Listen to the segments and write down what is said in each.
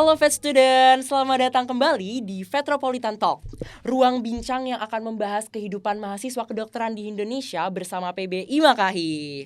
Halo Vet Student, selamat datang kembali di Vetropolitan Talk, ruang bincang yang akan membahas kehidupan mahasiswa kedokteran di Indonesia bersama PBI Makahi.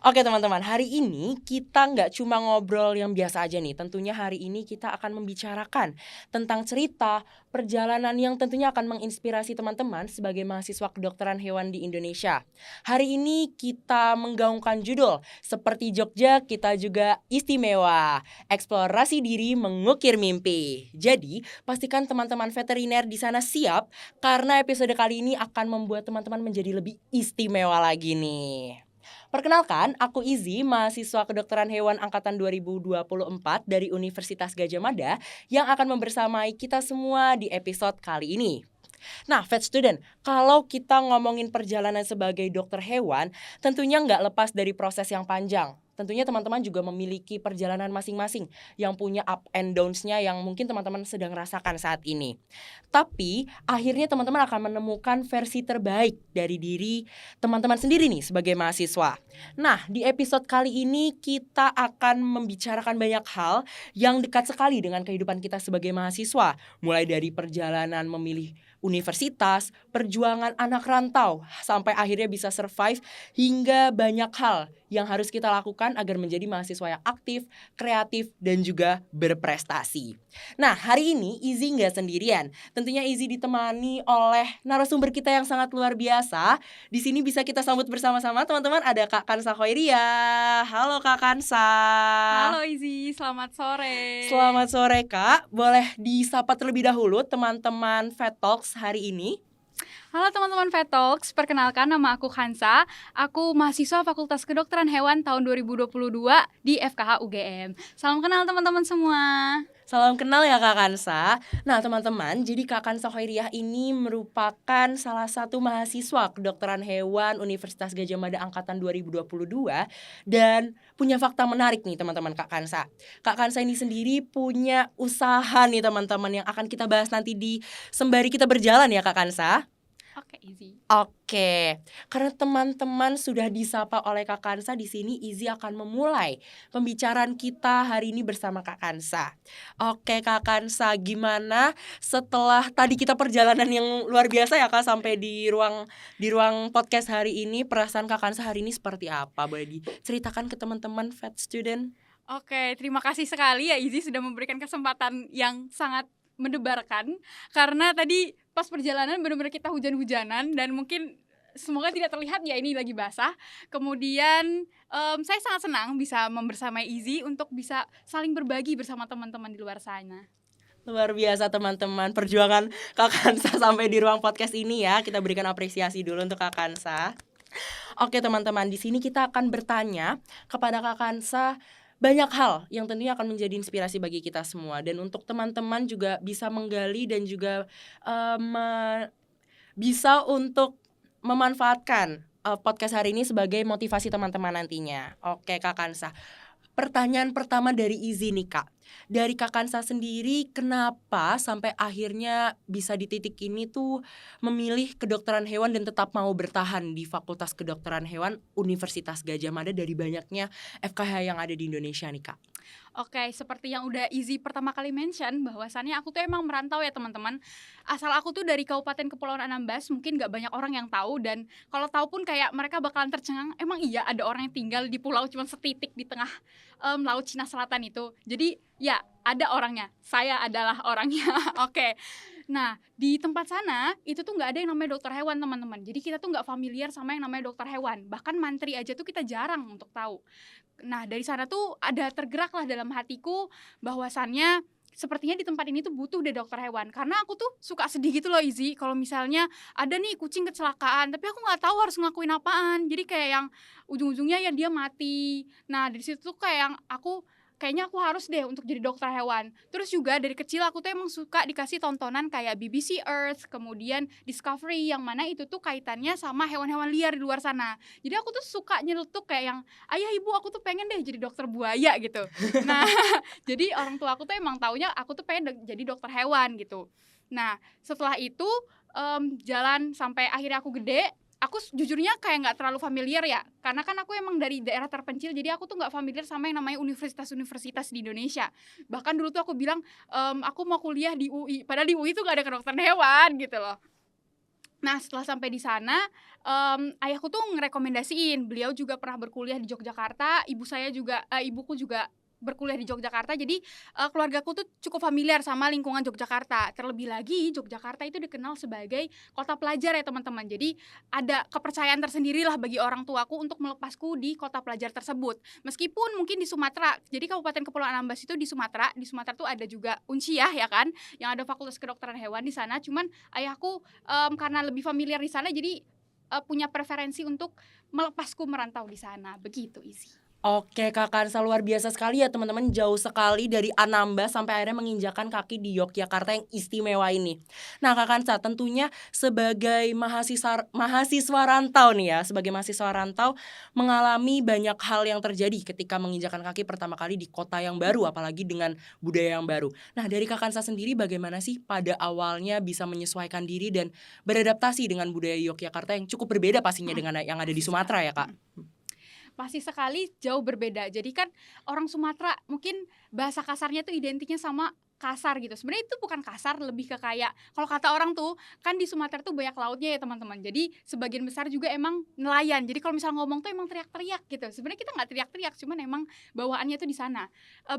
Oke teman-teman, hari ini kita nggak cuma ngobrol yang biasa aja nih. Tentunya hari ini kita akan membicarakan tentang cerita perjalanan yang tentunya akan menginspirasi teman-teman sebagai mahasiswa kedokteran hewan di Indonesia. Hari ini kita menggaungkan judul Seperti Jogja Kita Juga Istimewa, Eksplorasi Diri Mengukir Mimpi. Jadi pastikan teman-teman veteriner di sana siap, karena episode kali ini akan membuat teman-teman menjadi lebih istimewa lagi nih. Perkenalkan, aku Izzy, mahasiswa kedokteran hewan angkatan 2024 dari Universitas Gadjah Mada yang akan membersamai kita semua di episode kali ini. Nah, Vet Student, kalau kita ngomongin perjalanan sebagai dokter hewan, tentunya nggak lepas dari proses yang panjang. Tentunya teman-teman juga memiliki perjalanan masing-masing yang punya up and downs-nya yang mungkin teman-teman sedang rasakan saat ini. Tapi akhirnya teman-teman akan menemukan versi terbaik dari diri teman-teman sendiri nih sebagai mahasiswa. Nah, di episode kali ini kita akan membicarakan banyak hal yang dekat sekali dengan kehidupan kita sebagai mahasiswa. Mulai dari perjalanan memilih universitas, perjuangan anak rantau, sampai akhirnya bisa survive, hingga banyak hal yang harus kita lakukan agar menjadi mahasiswa yang aktif, kreatif, dan juga berprestasi. Nah, hari ini Izzy nggak sendirian. Tentunya Izzy ditemani oleh narasumber kita yang sangat luar biasa. Di sini bisa kita sambut bersama-sama teman-teman, ada Kak Kansa Khoiria. Halo Kak Kansa. Halo Izzy, selamat sore. Selamat sore Kak. Boleh disapa terlebih dahulu teman-teman Vet Talks hari ini? Halo teman-teman Vetox, perkenalkan nama aku Khansa. Aku mahasiswa Fakultas Kedokteran Hewan tahun 2022 di FKH UGM. Salam kenal teman-teman semua. Salam kenal ya Kak Kansa. Nah teman-teman, jadi Kak Kansa Khoiriah ini merupakan salah satu mahasiswa kedokteran hewan Universitas Gadjah Mada angkatan 2022 dan punya fakta menarik nih teman-teman Kak Kansa. Kak Kansa ini sendiri punya usaha nih teman-teman yang akan kita bahas nanti di sembari kita berjalan ya Kak Kansa. Oke, Izzy. Oke, karena teman-teman sudah disapa oleh Kak Kansa, di sini Izzy akan memulai pembicaraan kita hari ini bersama Kak Kansa. Oke Kak Kansa, gimana setelah tadi kita perjalanan yang luar biasa ya Kak sampai di ruang podcast hari ini, perasaan Kak Kansa hari ini seperti apa? Boleh diceritakan ke teman-teman Vet Student? Oke, terima kasih sekali ya Izzy sudah memberikan kesempatan yang sangat mendebarkan. Karena tadi pas perjalanan benar-benar kita hujan-hujanan dan mungkin semoga tidak terlihat ya ini lagi basah. Kemudian saya sangat senang bisa membersamai Izzy untuk bisa saling berbagi bersama teman-teman di luar sana. Luar biasa teman-teman, perjuangan Kak Kansa sampai di ruang podcast ini ya. Kita berikan apresiasi dulu untuk Kak Kansa. Oke teman-teman, di sini kita akan bertanya kepada Kak Kansa banyak hal yang tentunya akan menjadi inspirasi bagi kita semua. Dan untuk teman-teman juga bisa menggali dan juga bisa untuk memanfaatkan podcast hari ini sebagai motivasi teman-teman nantinya. Oke Kak Kansa, pertanyaan pertama dari Izzy nih Kak. Dari Kak Kansa sendiri, kenapa sampai akhirnya bisa di titik ini tuh memilih kedokteran hewan dan tetap mau bertahan di Fakultas Kedokteran Hewan Universitas Gadjah Mada dari banyaknya FKH yang ada di Indonesia nih Kak? Oke, seperti yang udah Izzy pertama kali mention, bahwasannya aku tuh emang merantau ya teman-teman. Asal aku tuh dari Kabupaten Kepulauan Anambas, mungkin gak banyak orang yang tahu. Dan kalau tahu pun kayak mereka bakalan tercengang, emang iya ada orang yang tinggal di pulau cuma setitik di tengah Laut Cina Selatan itu. Jadi ya ada orangnya, saya adalah orangnya. Oke. Nah, di tempat sana itu tuh nggak ada yang namanya dokter hewan teman-teman. Jadi kita tuh nggak familiar sama yang namanya dokter hewan. Bahkan mantri aja tuh kita jarang untuk tahu. Nah, dari sana tuh ada tergerak lah dalam hatiku bahwasannya sepertinya di tempat ini tuh butuh deh dokter hewan. Karena aku tuh suka sedih gitu loh Izzy, kalau misalnya ada nih kucing kecelakaan, tapi aku nggak tahu harus ngelakuin apaan. Jadi kayak yang ujung-ujungnya ya dia mati. Nah, dari situ tuh kayak yang kayaknya aku harus deh untuk jadi dokter hewan. Terus juga dari kecil aku tuh emang suka dikasih tontonan kayak BBC Earth, kemudian Discovery, yang mana itu tuh kaitannya sama hewan-hewan liar di luar sana. Jadi aku tuh suka nyeletuk kayak yang, ayah ibu aku tuh pengen deh jadi dokter buaya gitu. Nah, jadi orang tua aku tuh emang taunya aku tuh pengen jadi dokter hewan gitu. Nah, setelah itu jalan sampai akhirnya aku gede, aku jujurnya kayak nggak terlalu familiar ya, karena kan aku emang dari daerah terpencil, jadi aku tuh nggak familiar sama yang namanya universitas-universitas di Indonesia. Bahkan dulu tuh aku bilang, aku mau kuliah di UI, padahal di UI tuh nggak ada kedokteran hewan gitu loh. Nah, setelah sampai di sana, ayahku tuh ngerekomendasiin, beliau juga pernah berkuliah di Yogyakarta, ibuku juga berkuliah di Yogyakarta, jadi keluargaku tuh cukup familiar sama lingkungan Yogyakarta. Terlebih lagi Yogyakarta itu dikenal sebagai kota pelajar ya teman-teman. Jadi ada kepercayaan tersendirilah bagi orang tuaku untuk melepasku di kota pelajar tersebut. Meskipun mungkin di Sumatera, jadi Kabupaten Kepulauan Anambas itu di Sumatera tuh ada juga Unsiah ya kan, yang ada Fakultas Kedokteran Hewan di sana. Cuman ayahku karena lebih familiar di sana, jadi punya preferensi untuk melepasku merantau di sana. Begitu isi. Oke Kak Kansa, luar biasa sekali ya teman-teman, jauh sekali dari Anambas sampai akhirnya menginjakan kaki di Yogyakarta yang istimewa ini. Nah Kak Kansa, tentunya sebagai mahasiswa rantau nih ya, sebagai mahasiswa rantau mengalami banyak hal yang terjadi ketika menginjakan kaki pertama kali di kota yang baru, apalagi dengan budaya yang baru. Nah dari Kak Kansa sendiri bagaimana sih pada awalnya bisa menyesuaikan diri dan beradaptasi dengan budaya Yogyakarta yang cukup berbeda pastinya dengan yang ada di Sumatera ya Kak? Pasti sekali jauh berbeda. Jadi kan orang Sumatera mungkin bahasa kasarnya tuh identiknya sama kasar gitu. Sebenarnya itu bukan kasar, lebih ke kayak kalau kata orang tuh kan di Sumatera tuh banyak lautnya ya teman-teman. Jadi sebagian besar juga emang nelayan. Jadi kalau misal ngomong tuh emang teriak-teriak gitu. Sebenarnya kita nggak teriak-teriak, cuman emang bawaannya tuh di sana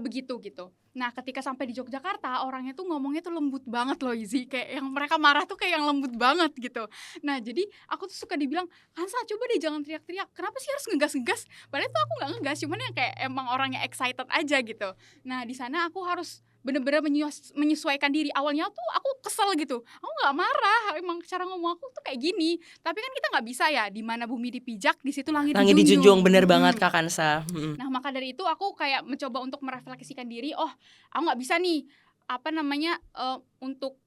begitu gitu. Nah, ketika sampai di Yogyakarta, orangnya tuh ngomongnya tuh lembut banget loh Izzy. Kayak yang mereka marah tuh kayak yang lembut banget gitu. Nah, jadi aku tuh suka dibilang, Hansa coba deh jangan teriak-teriak. Kenapa sih harus ngegas-ngegas? Padahal tuh aku nggak ngegas, cuman yang kayak emang orangnya excited aja gitu. Nah, di sana aku harus bener-bener menyesuaikan diri. Awalnya tuh aku kesel gitu, aku nggak marah, emang cara ngomong aku tuh kayak gini. Tapi kan kita nggak bisa ya, di mana bumi dipijak di situ langit Langit dijunjung. dijunjung, bener banget Kak Kansa. Nah, maka dari itu aku kayak mencoba untuk merefleksikan diri, oh aku nggak bisa nih untuk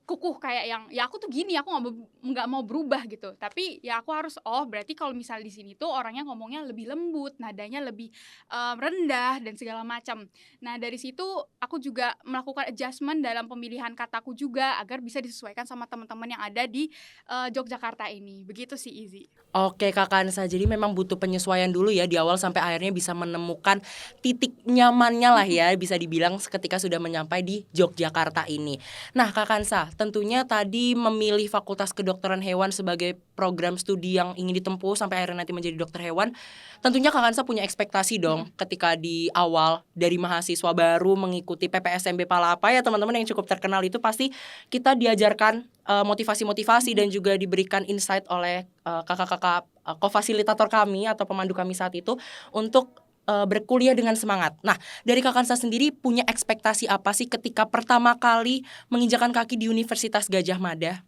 kukuh kayak yang ya aku tuh gini, aku nggak mau berubah gitu. Tapi ya aku harus berarti kalau misal di sini tuh orangnya ngomongnya lebih lembut, nadanya lebih rendah dan segala macam. Nah, dari situ aku juga melakukan adjustment dalam pemilihan kataku juga agar bisa disesuaikan sama teman-teman yang ada di Yogyakarta ini. Begitu sih Izzy. Oke Kak Kansa, jadi memang butuh penyesuaian dulu ya di awal sampai akhirnya bisa menemukan titik nyamannya lah ya, bisa dibilang ketika sudah menyampai di Yogyakarta ini. Nah Kak Kansa, tentunya tadi memilih Fakultas Kedokteran Hewan sebagai program studi yang ingin ditempuh sampai akhirnya nanti menjadi dokter hewan. Tentunya Kak Kansa punya ekspektasi dong ketika di awal dari mahasiswa baru mengikuti PPSMB Palapa ya teman-teman yang cukup terkenal itu, pasti kita diajarkan motivasi-motivasi dan juga diberikan insight oleh kakak-kakak kofasilitator kami atau pemandu kami saat itu untuk berkuliah dengan semangat. Nah, dari Kak Kansa sendiri punya ekspektasi apa sih ketika pertama kali menginjakan kaki di Universitas Gadjah Mada?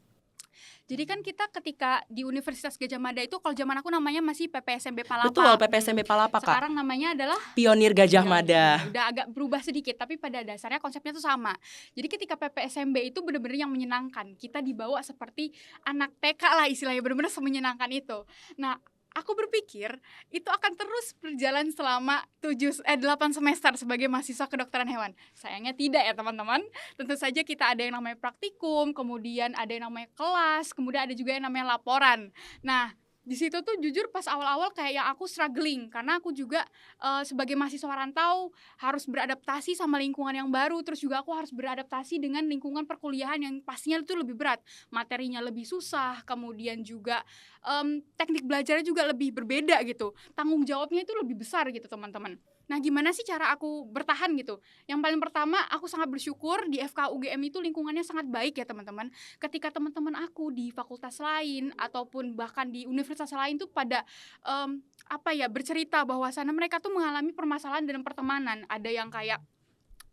Jadi kan kita ketika di Universitas Gadjah Mada itu kalau zaman aku namanya masih PPSMB Palapa. Betul, PPSMB Palapa Kak. Sekarang namanya adalah Pionir Gadjah Mada. Udah agak berubah sedikit, tapi pada dasarnya konsepnya tuh sama. Jadi ketika PPSMB itu benar-benar yang menyenangkan. Kita dibawa seperti anak TK lah istilahnya, benar-benar semenyenangkan itu. Nah, aku berpikir itu akan terus berjalan selama 8 semester sebagai mahasiswa kedokteran hewan. Sayangnya tidak ya teman-teman. Tentu saja kita ada yang namanya praktikum, kemudian ada yang namanya kelas, kemudian ada juga yang namanya laporan. Nah, di situ tuh jujur pas awal-awal kayak yang aku struggling karena aku juga sebagai mahasiswa rantau harus beradaptasi sama lingkungan yang baru, terus juga aku harus beradaptasi dengan lingkungan perkuliahan yang pastinya itu lebih berat, materinya lebih susah, kemudian juga teknik belajarnya juga lebih berbeda gitu, tanggung jawabnya itu lebih besar gitu teman-teman. Nah, gimana sih cara aku bertahan gitu? Yang paling pertama, aku sangat bersyukur di FK UGM itu lingkungannya sangat baik ya teman-teman. Ketika teman-teman aku di fakultas lain ataupun bahkan di universitas lain tuh pada bercerita bahwa sana mereka tuh mengalami permasalahan dalam pertemanan. Ada yang kayak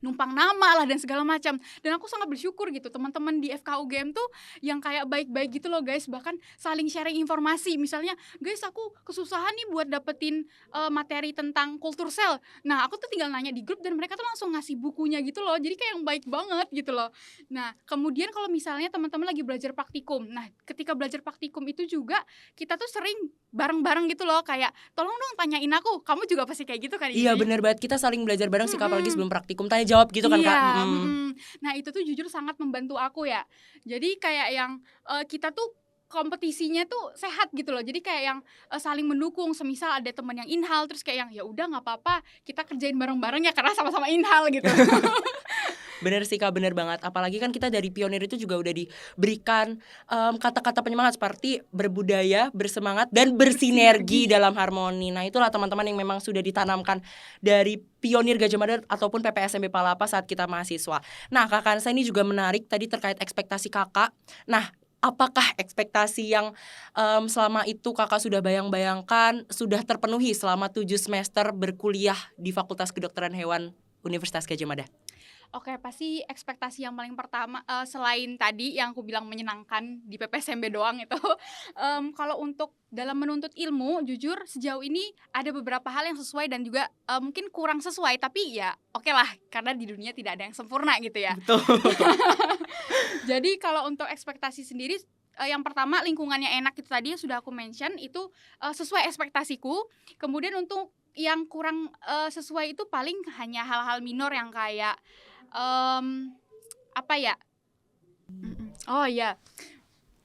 numpang nama lah dan segala macam. Dan aku sangat bersyukur gitu teman-teman di FK UGM tuh yang kayak baik-baik gitu loh guys, bahkan saling sharing informasi. Misalnya, guys aku kesusahan nih buat dapetin materi tentang kultur sel. Nah, aku tuh tinggal nanya di grup dan mereka tuh langsung ngasih bukunya gitu loh. Jadi kayak yang baik banget gitu loh. Nah, kemudian kalau misalnya teman-teman lagi belajar praktikum. Nah, ketika belajar praktikum itu juga kita tuh sering bareng-bareng gitu loh, kayak tolong dong tanyain aku. Kamu juga pasti kayak gitu kan? Iya benar banget, kita saling belajar bareng sih Kak, apalagi sebelum praktikum tanya jawab gitu kan Kak. Nah, itu tuh jujur sangat membantu aku ya. Jadi kayak yang kita tuh kompetisinya tuh sehat gitu loh. Jadi kayak yang saling mendukung. Semisal ada teman yang inhal terus kayak yang ya udah nggak apa-apa kita kerjain bareng-bareng ya karena sama-sama inhal gitu. Bener sih Kak, bener banget. Apalagi kan kita dari pionir itu juga udah diberikan kata-kata penyemangat seperti berbudaya, bersemangat, dan bersinergi Bersinergi. dalam harmoni. Nah itulah teman-teman yang memang sudah ditanamkan dari pionir Gajah Mada ataupun PPSMB Palapa saat kita mahasiswa. Nah Kak Kansa ini juga menarik tadi terkait ekspektasi Kakak. Nah apakah ekspektasi yang selama itu Kakak sudah bayang-bayangkan sudah terpenuhi selama 7 semester berkuliah di Fakultas Kedokteran Hewan Universitas Gajah Mada? Oke, pasti ekspektasi yang paling pertama selain tadi yang aku bilang menyenangkan di PPSMB doang itu, kalau untuk dalam menuntut ilmu, jujur sejauh ini ada beberapa hal yang sesuai dan juga mungkin kurang sesuai, tapi ya oke lah karena di dunia tidak ada yang sempurna gitu ya. Betul. Jadi kalau untuk ekspektasi sendiri, yang pertama lingkungannya enak itu tadi yang sudah aku mention itu sesuai ekspektasiku. Kemudian untuk yang kurang sesuai itu paling hanya hal-hal minor yang kayak apa ya? Oh iya,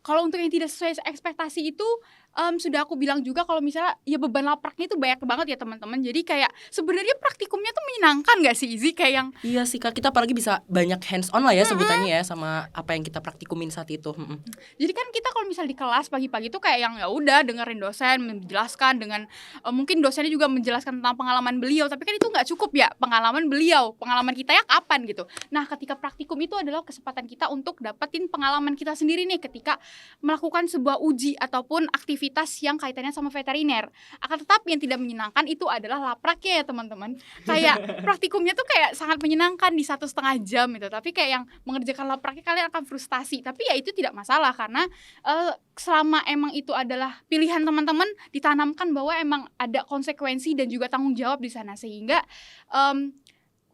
kalau untuk yang tidak sesuai ekspektasi itu sudah aku bilang juga kalau misalnya ya beban lapraknya itu banyak banget ya teman-teman. Jadi kayak sebenarnya praktikumnya tuh menyenangkan gak sih Izzy? Kayak yang Iya sih Kak, kita apalagi bisa banyak hands on lah ya sebutannya ya sama apa yang kita praktikumin saat itu. jadi kan kita kalau misal di kelas pagi-pagi tuh kayak yang ya udah dengerin dosen menjelaskan dengan mungkin dosennya juga menjelaskan tentang pengalaman beliau, tapi kan itu nggak cukup ya pengalaman beliau, pengalaman kita ya kapan gitu. Nah ketika praktikum itu adalah kesempatan kita untuk dapetin pengalaman kita sendiri nih ketika melakukan sebuah uji ataupun aktivitas yang kaitannya sama veteriner. Akan tetapi yang tidak menyenangkan itu adalah lapraknya ya teman-teman. Kayak praktikumnya tuh kayak sangat menyenangkan di 1,5 jam itu, tapi kayak yang mengerjakan lapraknya kalian akan frustasi. Tapi ya itu tidak masalah karena selama emang itu adalah pilihan teman-teman, ditanamkan bahwa emang ada konsekuensi dan juga tanggung jawab di sana sehingga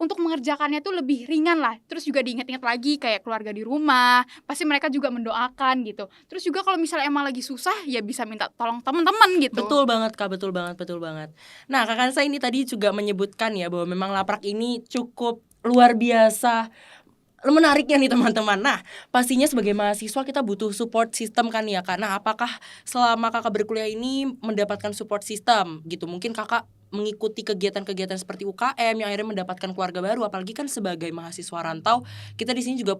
untuk mengerjakannya tuh lebih ringan lah. Terus juga diingat-ingat lagi kayak keluarga di rumah, pasti mereka juga mendoakan gitu. Terus juga kalau misalnya emang lagi susah ya bisa minta tolong teman-teman gitu. Betul banget Kak, betul banget, betul banget. Nah Kak Kansa ini tadi juga menyebutkan ya bahwa memang laprak ini cukup luar biasa menariknya nih teman-teman. Nah pastinya sebagai mahasiswa kita butuh support system kan ya Kak. Nah apakah selama Kakak berkuliah ini mendapatkan support system gitu? Mungkin Kakak mengikuti kegiatan-kegiatan seperti UKM yang akhirnya mendapatkan keluarga baru. Apalagi kan sebagai mahasiswa rantau kita di sini juga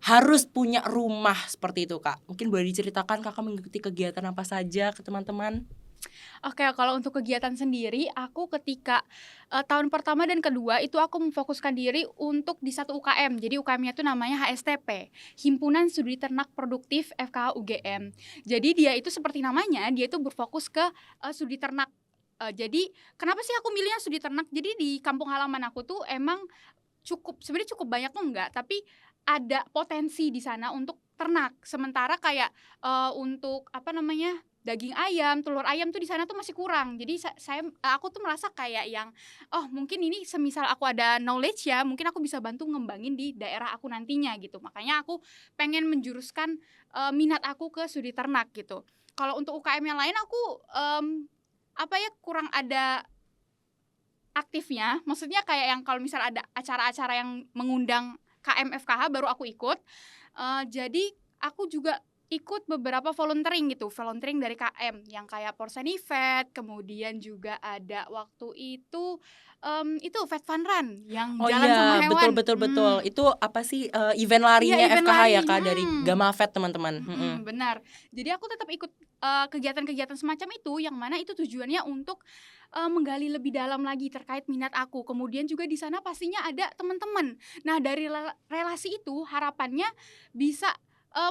harus punya rumah seperti itu Kak. Mungkin boleh diceritakan Kakak mengikuti kegiatan apa saja ke teman-teman? Oke, kalau untuk kegiatan sendiri, aku ketika tahun pertama dan kedua itu aku memfokuskan diri untuk di satu UKM. Jadi UKM-nya itu namanya HSTP, Himpunan Studi Ternak Produktif FKH UGM. Jadi dia itu seperti namanya, dia itu berfokus ke studi ternak. Jadi kenapa sih aku milihnya studi ternak? Jadi di kampung halaman aku tuh emang sebenarnya cukup banyak tuh enggak, tapi ada potensi di sana untuk ternak. Sementara kayak untuk apa namanya? Daging ayam, telur ayam tuh di sana tuh masih kurang. Jadi aku tuh merasa kayak yang mungkin ini semisal aku ada knowledge ya, mungkin aku bisa bantu ngembangin di daerah aku nantinya gitu. Makanya aku pengen menjuruskan minat aku ke studi ternak gitu. Kalau untuk UKM yang lain aku kurang ada aktifnya. Maksudnya kayak yang kalau misal ada acara-acara yang mengundang KMFKH baru aku ikut. Jadi aku juga ikut beberapa volunteering dari KM yang kayak Porsenivet, kemudian juga ada waktu itu Vet Fun Run yang Oh jalan sama iya, hewan. betul. Itu apa sih event larinya Iya, event FKH ya lari. Kak dari Gamavet teman-teman. Benar. Jadi aku tetap ikut kegiatan-kegiatan semacam itu yang mana itu tujuannya untuk menggali lebih dalam lagi terkait minat aku. Kemudian juga di sana pastinya ada teman-teman. Nah, dari relasi itu harapannya bisa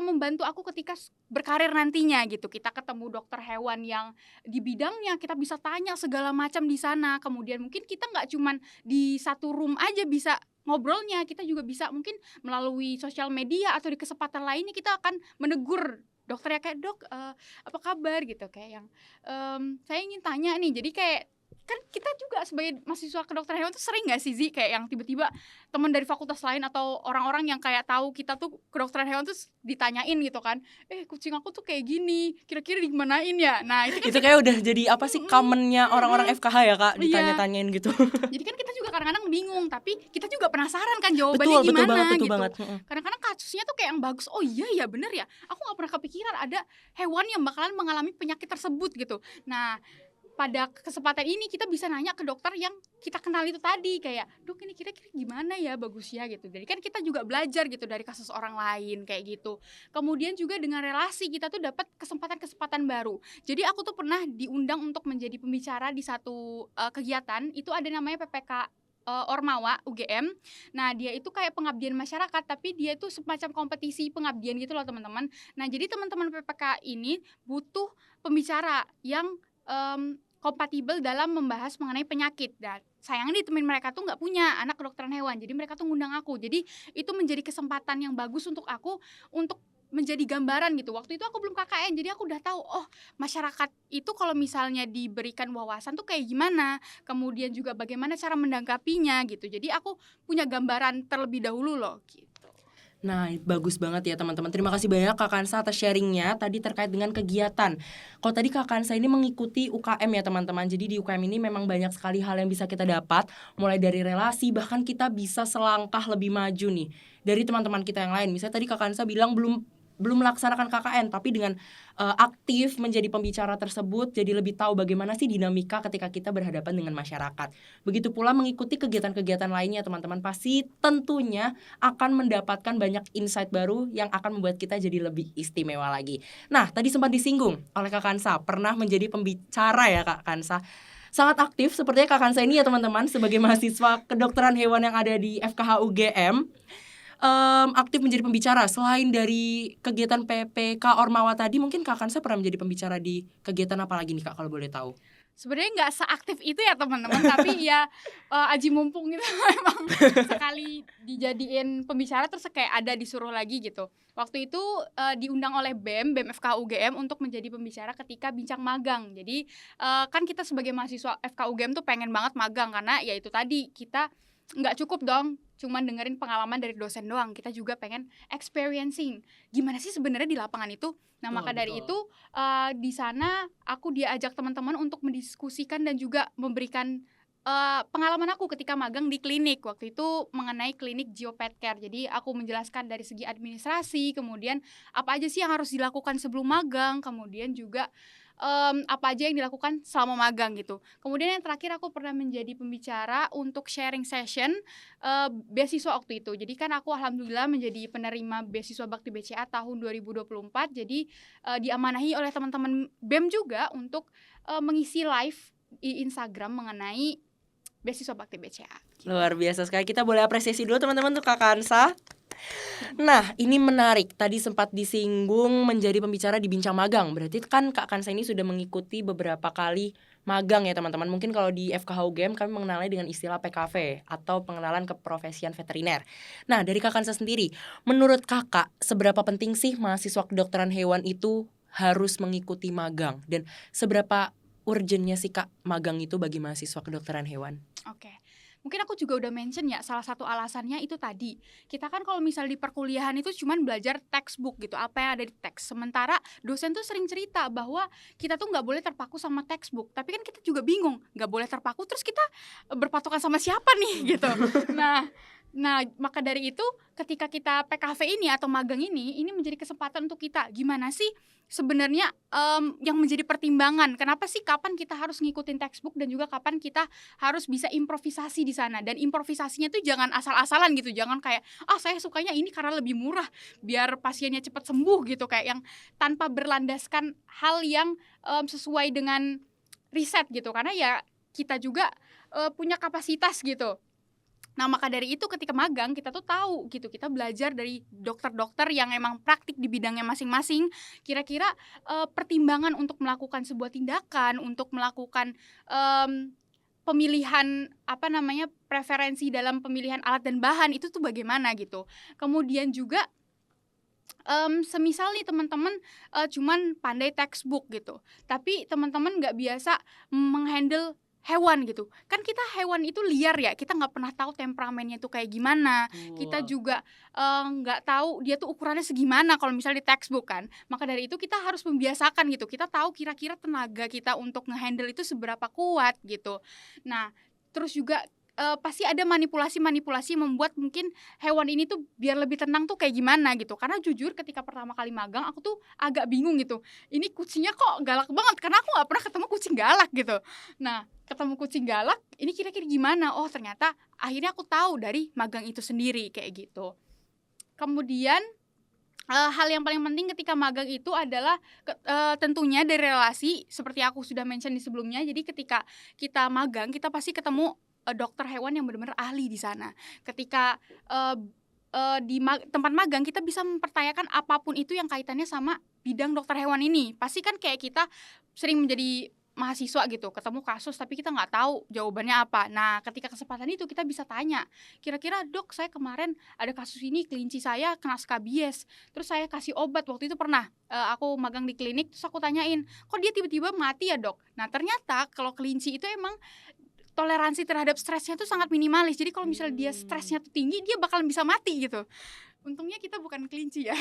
membantu aku ketika berkarir nantinya gitu. Kita ketemu dokter hewan yang di bidangnya, kita bisa tanya segala macam di sana. Kemudian mungkin kita nggak cuman di satu room aja bisa ngobrolnya, kita juga bisa mungkin melalui sosial media atau di kesempatan lainnya kita akan menegur dokternya kayak dok apa kabar gitu, kayak yang saya ingin tanya nih. Jadi kayak kan kita juga sebagai mahasiswa kedokteran hewan tuh sering nggak sih Zi kayak yang tiba-tiba teman dari fakultas lain atau orang-orang yang kayak tahu kita tuh kedokteran hewan tuh ditanyain gitu kan, kucing aku tuh kayak gini, kira-kira digimanain ya. Nah itu kan Itu kayak udah jadi apa sih commonnya orang-orang FKH ya Kak, Iya. ditanya-tanyain gitu. jadi kan kita juga kadang-kadang bingung, tapi kita juga penasaran kan jawabannya betul gimana banget, betul gitu. banget. Kadang-kadang kasusnya tuh kayak yang bagus, oh iya ya bener ya, aku nggak pernah kepikiran ada hewan yang bakalan mengalami penyakit tersebut gitu. Nah pada kesempatan ini kita bisa nanya ke dokter yang kita kenal itu tadi, kayak dok ini kira-kira gimana ya bagusnya gitu. Jadi kan kita juga belajar gitu dari kasus orang lain kayak gitu. Kemudian juga dengan relasi kita tuh dapat kesempatan-kesempatan baru. Jadi aku tuh pernah diundang untuk menjadi pembicara di satu kegiatan, itu ada namanya PPK Ormawa UGM. Nah dia itu kayak pengabdian masyarakat, tapi dia itu semacam kompetisi pengabdian gitu loh teman-teman. Nah jadi teman-teman PPK ini butuh pembicara yang kompatibel dalam membahas mengenai penyakit. Dan sayangnya di teman mereka tuh nggak punya anak kedokteran hewan, jadi mereka tuh ngundang aku. Jadi itu menjadi kesempatan yang bagus untuk aku untuk menjadi gambaran gitu. Waktu itu aku belum KKN, jadi aku udah tahu oh masyarakat itu kalau misalnya diberikan wawasan tuh kayak gimana, kemudian juga bagaimana cara menanggapinya gitu. Jadi aku punya gambaran terlebih dahulu loh gitu. Nah, bagus banget ya teman-teman. Terima kasih banyak Kak Kansa atas sharingnya tadi terkait dengan kegiatan. Kalau tadi Kak Kansa ini mengikuti UKM ya teman-teman. Jadi di UKM ini memang banyak sekali hal yang bisa kita dapat, mulai dari relasi, bahkan kita bisa selangkah lebih maju nih dari teman-teman kita yang lain. Misalnya tadi Kak Kansa bilang belum melaksanakan KKN, tapi dengan aktif menjadi pembicara tersebut, jadi lebih tahu bagaimana sih dinamika ketika kita berhadapan dengan masyarakat. Begitu pula mengikuti kegiatan-kegiatan lainnya teman-teman, pasti tentunya akan mendapatkan banyak insight baru yang akan membuat kita jadi lebih istimewa lagi. Nah, tadi sempat disinggung oleh Kak Kansa, pernah menjadi pembicara ya Kak Kansa. Sangat aktif sepertinya Kak Kansa ini ya teman-teman, sebagai mahasiswa kedokteran hewan yang ada di FKH UGM. Aktif menjadi pembicara. Selain dari kegiatan PPK Ormawa tadi, mungkin Kak Kansa pernah menjadi pembicara di kegiatan apa lagi nih Kak, kalau boleh tahu? Sebenarnya nggak seaktif itu ya teman-teman, tapi ya aji mumpung gitu emang sekali dijadiin pembicara terus kayak ada disuruh lagi gitu. Waktu itu diundang oleh BEM FK UGM untuk menjadi pembicara ketika bincang magang. Jadi kan kita sebagai mahasiswa FK UGM tuh pengen banget magang, karena ya itu tadi kita nggak cukup dong cuman dengerin pengalaman dari dosen doang, kita juga pengen experiencing gimana sih sebenarnya di lapangan itu. Nah maka dari itu di sana aku diajak teman-teman untuk mendiskusikan dan juga memberikan pengalaman aku ketika magang di klinik. Waktu itu mengenai klinik Geopet Care. Jadi aku menjelaskan dari segi administrasi, kemudian apa aja sih yang harus dilakukan sebelum magang, kemudian juga apa aja yang dilakukan selama magang gitu. Kemudian yang terakhir aku pernah menjadi pembicara untuk sharing session beasiswa waktu itu. Jadi kan aku alhamdulillah menjadi penerima beasiswa Bakti BCA tahun 2024. Jadi diamanahi oleh teman-teman BEM juga untuk mengisi live di Instagram mengenai beasiswa Bakti BCA. Luar biasa sekali. Kita boleh apresiasi dulu teman-teman untuk Kak Kansa. Nah, ini menarik. Tadi sempat disinggung menjadi pembicara di bincang magang. Berarti kan Kak Kansa ini sudah mengikuti beberapa kali magang ya teman-teman. Mungkin kalau di FKH UGM kami mengenalnya dengan istilah PKV atau pengenalan keprofesian veteriner. Nah, dari Kak Kansa sendiri, menurut Kakak seberapa penting sih mahasiswa kedokteran hewan itu harus mengikuti magang? Dan seberapa urgentnya sih Kak magang itu bagi mahasiswa kedokteran hewan? Oke. Mungkin aku juga udah mention ya, salah satu alasannya itu tadi. Kita kan kalau misal di perkuliahan itu cuman belajar textbook gitu, apa yang ada di teks. Sementara dosen tuh sering cerita bahwa kita tuh nggak boleh terpaku sama textbook. Tapi kan kita juga bingung, nggak boleh terpaku, terus kita berpatokan sama siapa nih gitu. Nah, maka dari itu ketika kita PKV ini atau magang ini menjadi kesempatan untuk kita gimana sih sebenarnya yang menjadi pertimbangan. Kenapa sih kapan kita harus ngikutin textbook dan juga kapan kita harus bisa improvisasi di sana. Dan improvisasinya tuh jangan asal-asalan gitu. Jangan kayak saya sukanya ini karena lebih murah biar pasiennya cepat sembuh gitu, kayak yang tanpa berlandaskan hal yang sesuai dengan riset gitu. Karena ya kita juga punya kapasitas gitu. Nah maka dari itu ketika magang kita tuh tahu gitu, kita belajar dari dokter-dokter yang emang praktik di bidangnya masing-masing. Kira-kira pertimbangan untuk melakukan sebuah tindakan, untuk melakukan pemilihan preferensi dalam pemilihan alat dan bahan itu tuh bagaimana gitu. Kemudian juga semisal nih teman-teman cuman pandai textbook gitu, tapi teman-teman nggak biasa menghandle hewan gitu. Kan kita hewan itu liar ya, kita nggak pernah tahu temperamennya itu kayak gimana. Kita Betul. juga nggak tahu dia tuh ukurannya segimana kalau misalnya di textbook kan. Maka dari itu kita harus membiasakan gitu. Kita tahu kira-kira tenaga kita untuk ngehandle itu seberapa kuat gitu. Nah, terus juga pasti ada manipulasi-manipulasi membuat mungkin hewan ini tuh biar lebih tenang tuh kayak gimana gitu. Karena jujur ketika pertama kali magang aku tuh agak bingung gitu. Ini kucingnya kok galak banget karena aku nggak pernah ketemu kucing galak gitu. Nah, ketemu kucing galak ini kira-kira gimana? Oh, ternyata akhirnya aku tahu dari magang itu sendiri kayak gitu. Kemudian hal yang paling penting ketika magang itu adalah tentunya dari relasi seperti aku sudah mention di sebelumnya. Jadi ketika kita magang kita pasti ketemu dokter hewan yang benar-benar ahli di sana. Ketika di tempat magang kita bisa mempertanyakan apapun itu yang kaitannya sama bidang dokter hewan ini. Pasti kan kayak kita sering menjadi mahasiswa gitu, ketemu kasus tapi kita nggak tahu jawabannya apa. Nah, ketika kesempatan itu kita bisa tanya, kira-kira dok saya kemarin ada kasus ini, kelinci saya kena skabies, terus saya kasih obat. Waktu itu pernah aku magang di klinik, terus aku tanyain, kok dia tiba-tiba mati ya dok? Nah, ternyata kalau kelinci itu emang toleransi terhadap stresnya tuh sangat minimalis. Jadi kalau misalnya dia stresnya tuh tinggi, dia bakalan bisa mati gitu. Untungnya kita bukan kelinci ya.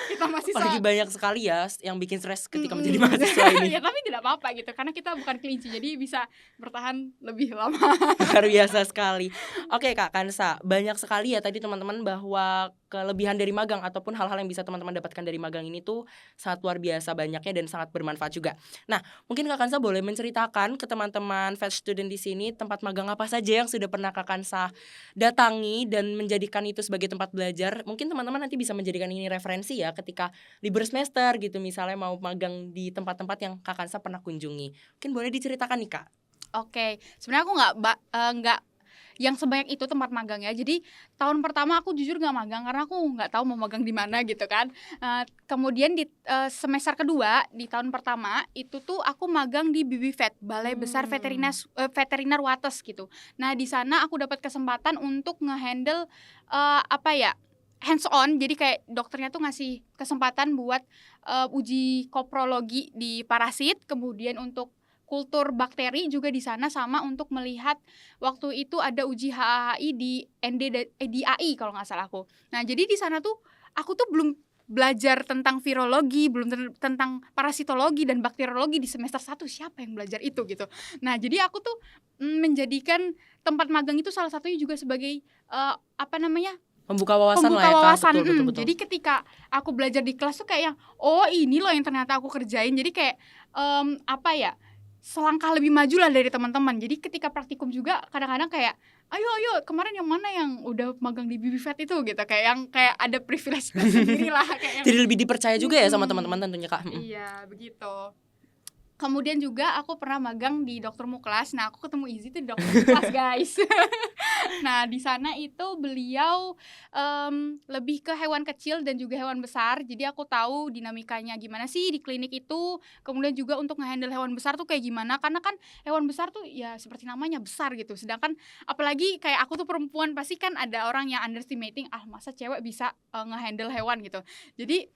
Kita masih Apalagi banyak sekali ya yang bikin stres ketika menjadi mahasiswa ini. ya tapi tidak apa-apa gitu, karena kita bukan kelinci, jadi bisa bertahan lebih lama. Luar biasa sekali. Oke Kak Kansa, banyak sekali ya tadi teman-teman bahwa kelebihan dari magang ataupun hal-hal yang bisa teman-teman dapatkan dari magang ini tuh sangat luar biasa banyaknya dan sangat bermanfaat juga. Nah, mungkin Kak Kansa boleh menceritakan ke teman-teman Fed Student di sini tempat magang apa saja yang sudah pernah Kak Kansa datangi dan menjadikan itu sebagai tempat belajar. Mungkin teman-teman nanti bisa menjadikan ini referensi ya ketika libur semester gitu, misalnya mau magang di tempat-tempat yang Kak Kansa pernah kunjungi. Mungkin boleh diceritakan nih Kak. Oke, sebenarnya aku nggak yang sebanyak itu tempat magang ya. Jadi tahun pertama aku jujur nggak magang karena aku nggak tahu mau magang di mana gitu kan. Kemudian di semester kedua di tahun pertama itu tuh aku magang di BBVET, Balai Besar Veteriner Wates gitu. Nah di sana aku dapat kesempatan untuk ngehandle hands on. Jadi kayak dokternya tuh ngasih kesempatan buat uji koprologi di parasit, kemudian untuk kultur bakteri juga di sana, sama untuk melihat waktu itu ada uji HAI di di AI kalau nggak salah aku. Nah jadi di sana tuh aku tuh belum belajar tentang virologi, belum tentang parasitologi dan bakteriologi di semester 1. Siapa yang belajar itu gitu. Nah jadi aku tuh menjadikan tempat magang itu salah satunya juga sebagai Membuka wawasan pembuka lah ya Kak. wawasan. Betul. Jadi ketika aku belajar di kelas tuh kayak yang oh ini loh yang ternyata aku kerjain. Jadi kayak selangkah lebih maju lah dari teman-teman. Jadi ketika praktikum juga kadang-kadang kayak ayo kemarin yang mana yang udah magang di BBVET itu gitu, kayak yang kayak ada privilege tersendiri lah kayak yang, Jadi lebih dipercaya juga ya sama teman-teman tentunya Kak. iya begitu. Kemudian juga aku pernah magang di Dokter Muklas. Nah, aku ketemu Izzy tuh di Dokter Muklas, guys. Nah, di sana itu beliau lebih ke hewan kecil dan juga hewan besar. Jadi aku tahu dinamikanya gimana sih di klinik itu. Kemudian juga untuk nge-handle hewan besar tuh kayak gimana. Karena kan hewan besar tuh ya seperti namanya besar gitu. Sedangkan apalagi kayak aku tuh perempuan, pasti kan ada orang yang underestimating, masa cewek bisa nge-handle hewan gitu. Jadi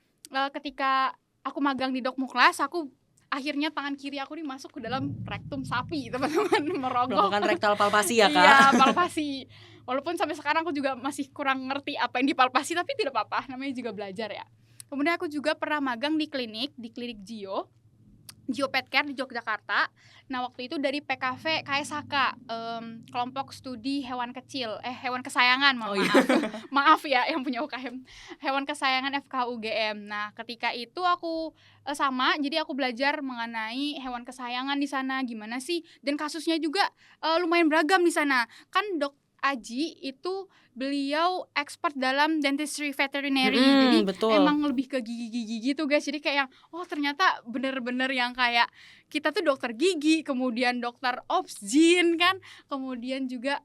ketika aku magang di Dok Muklas, aku akhirnya tangan kiri aku nih masuk ke dalam rektum sapi, teman-teman, merogoh. Melakukan rektal palpasi ya Kak. Iya, palpasi. Walaupun sampai sekarang aku juga masih kurang ngerti apa yang dipalpasi, tapi tidak apa-apa, namanya juga belajar ya. Kemudian aku juga pernah magang di klinik Gio Pet Care di Yogyakarta. Nah waktu itu dari PKV KSHK, kelompok studi hewan kecil, hewan kesayangan, maaf ya yang punya UKM, hewan kesayangan FK UGM. Nah ketika itu aku jadi aku belajar mengenai hewan kesayangan di sana gimana sih, dan kasusnya juga lumayan beragam di sana. Kan Dok Aji itu beliau expert dalam dentistry veterinary, jadi betul. emang lebih ke gigi-gigi gitu guys. Jadi kayak yang ternyata bener-bener yang kayak kita tuh dokter gigi, kemudian dokter obsgyn kan, kemudian juga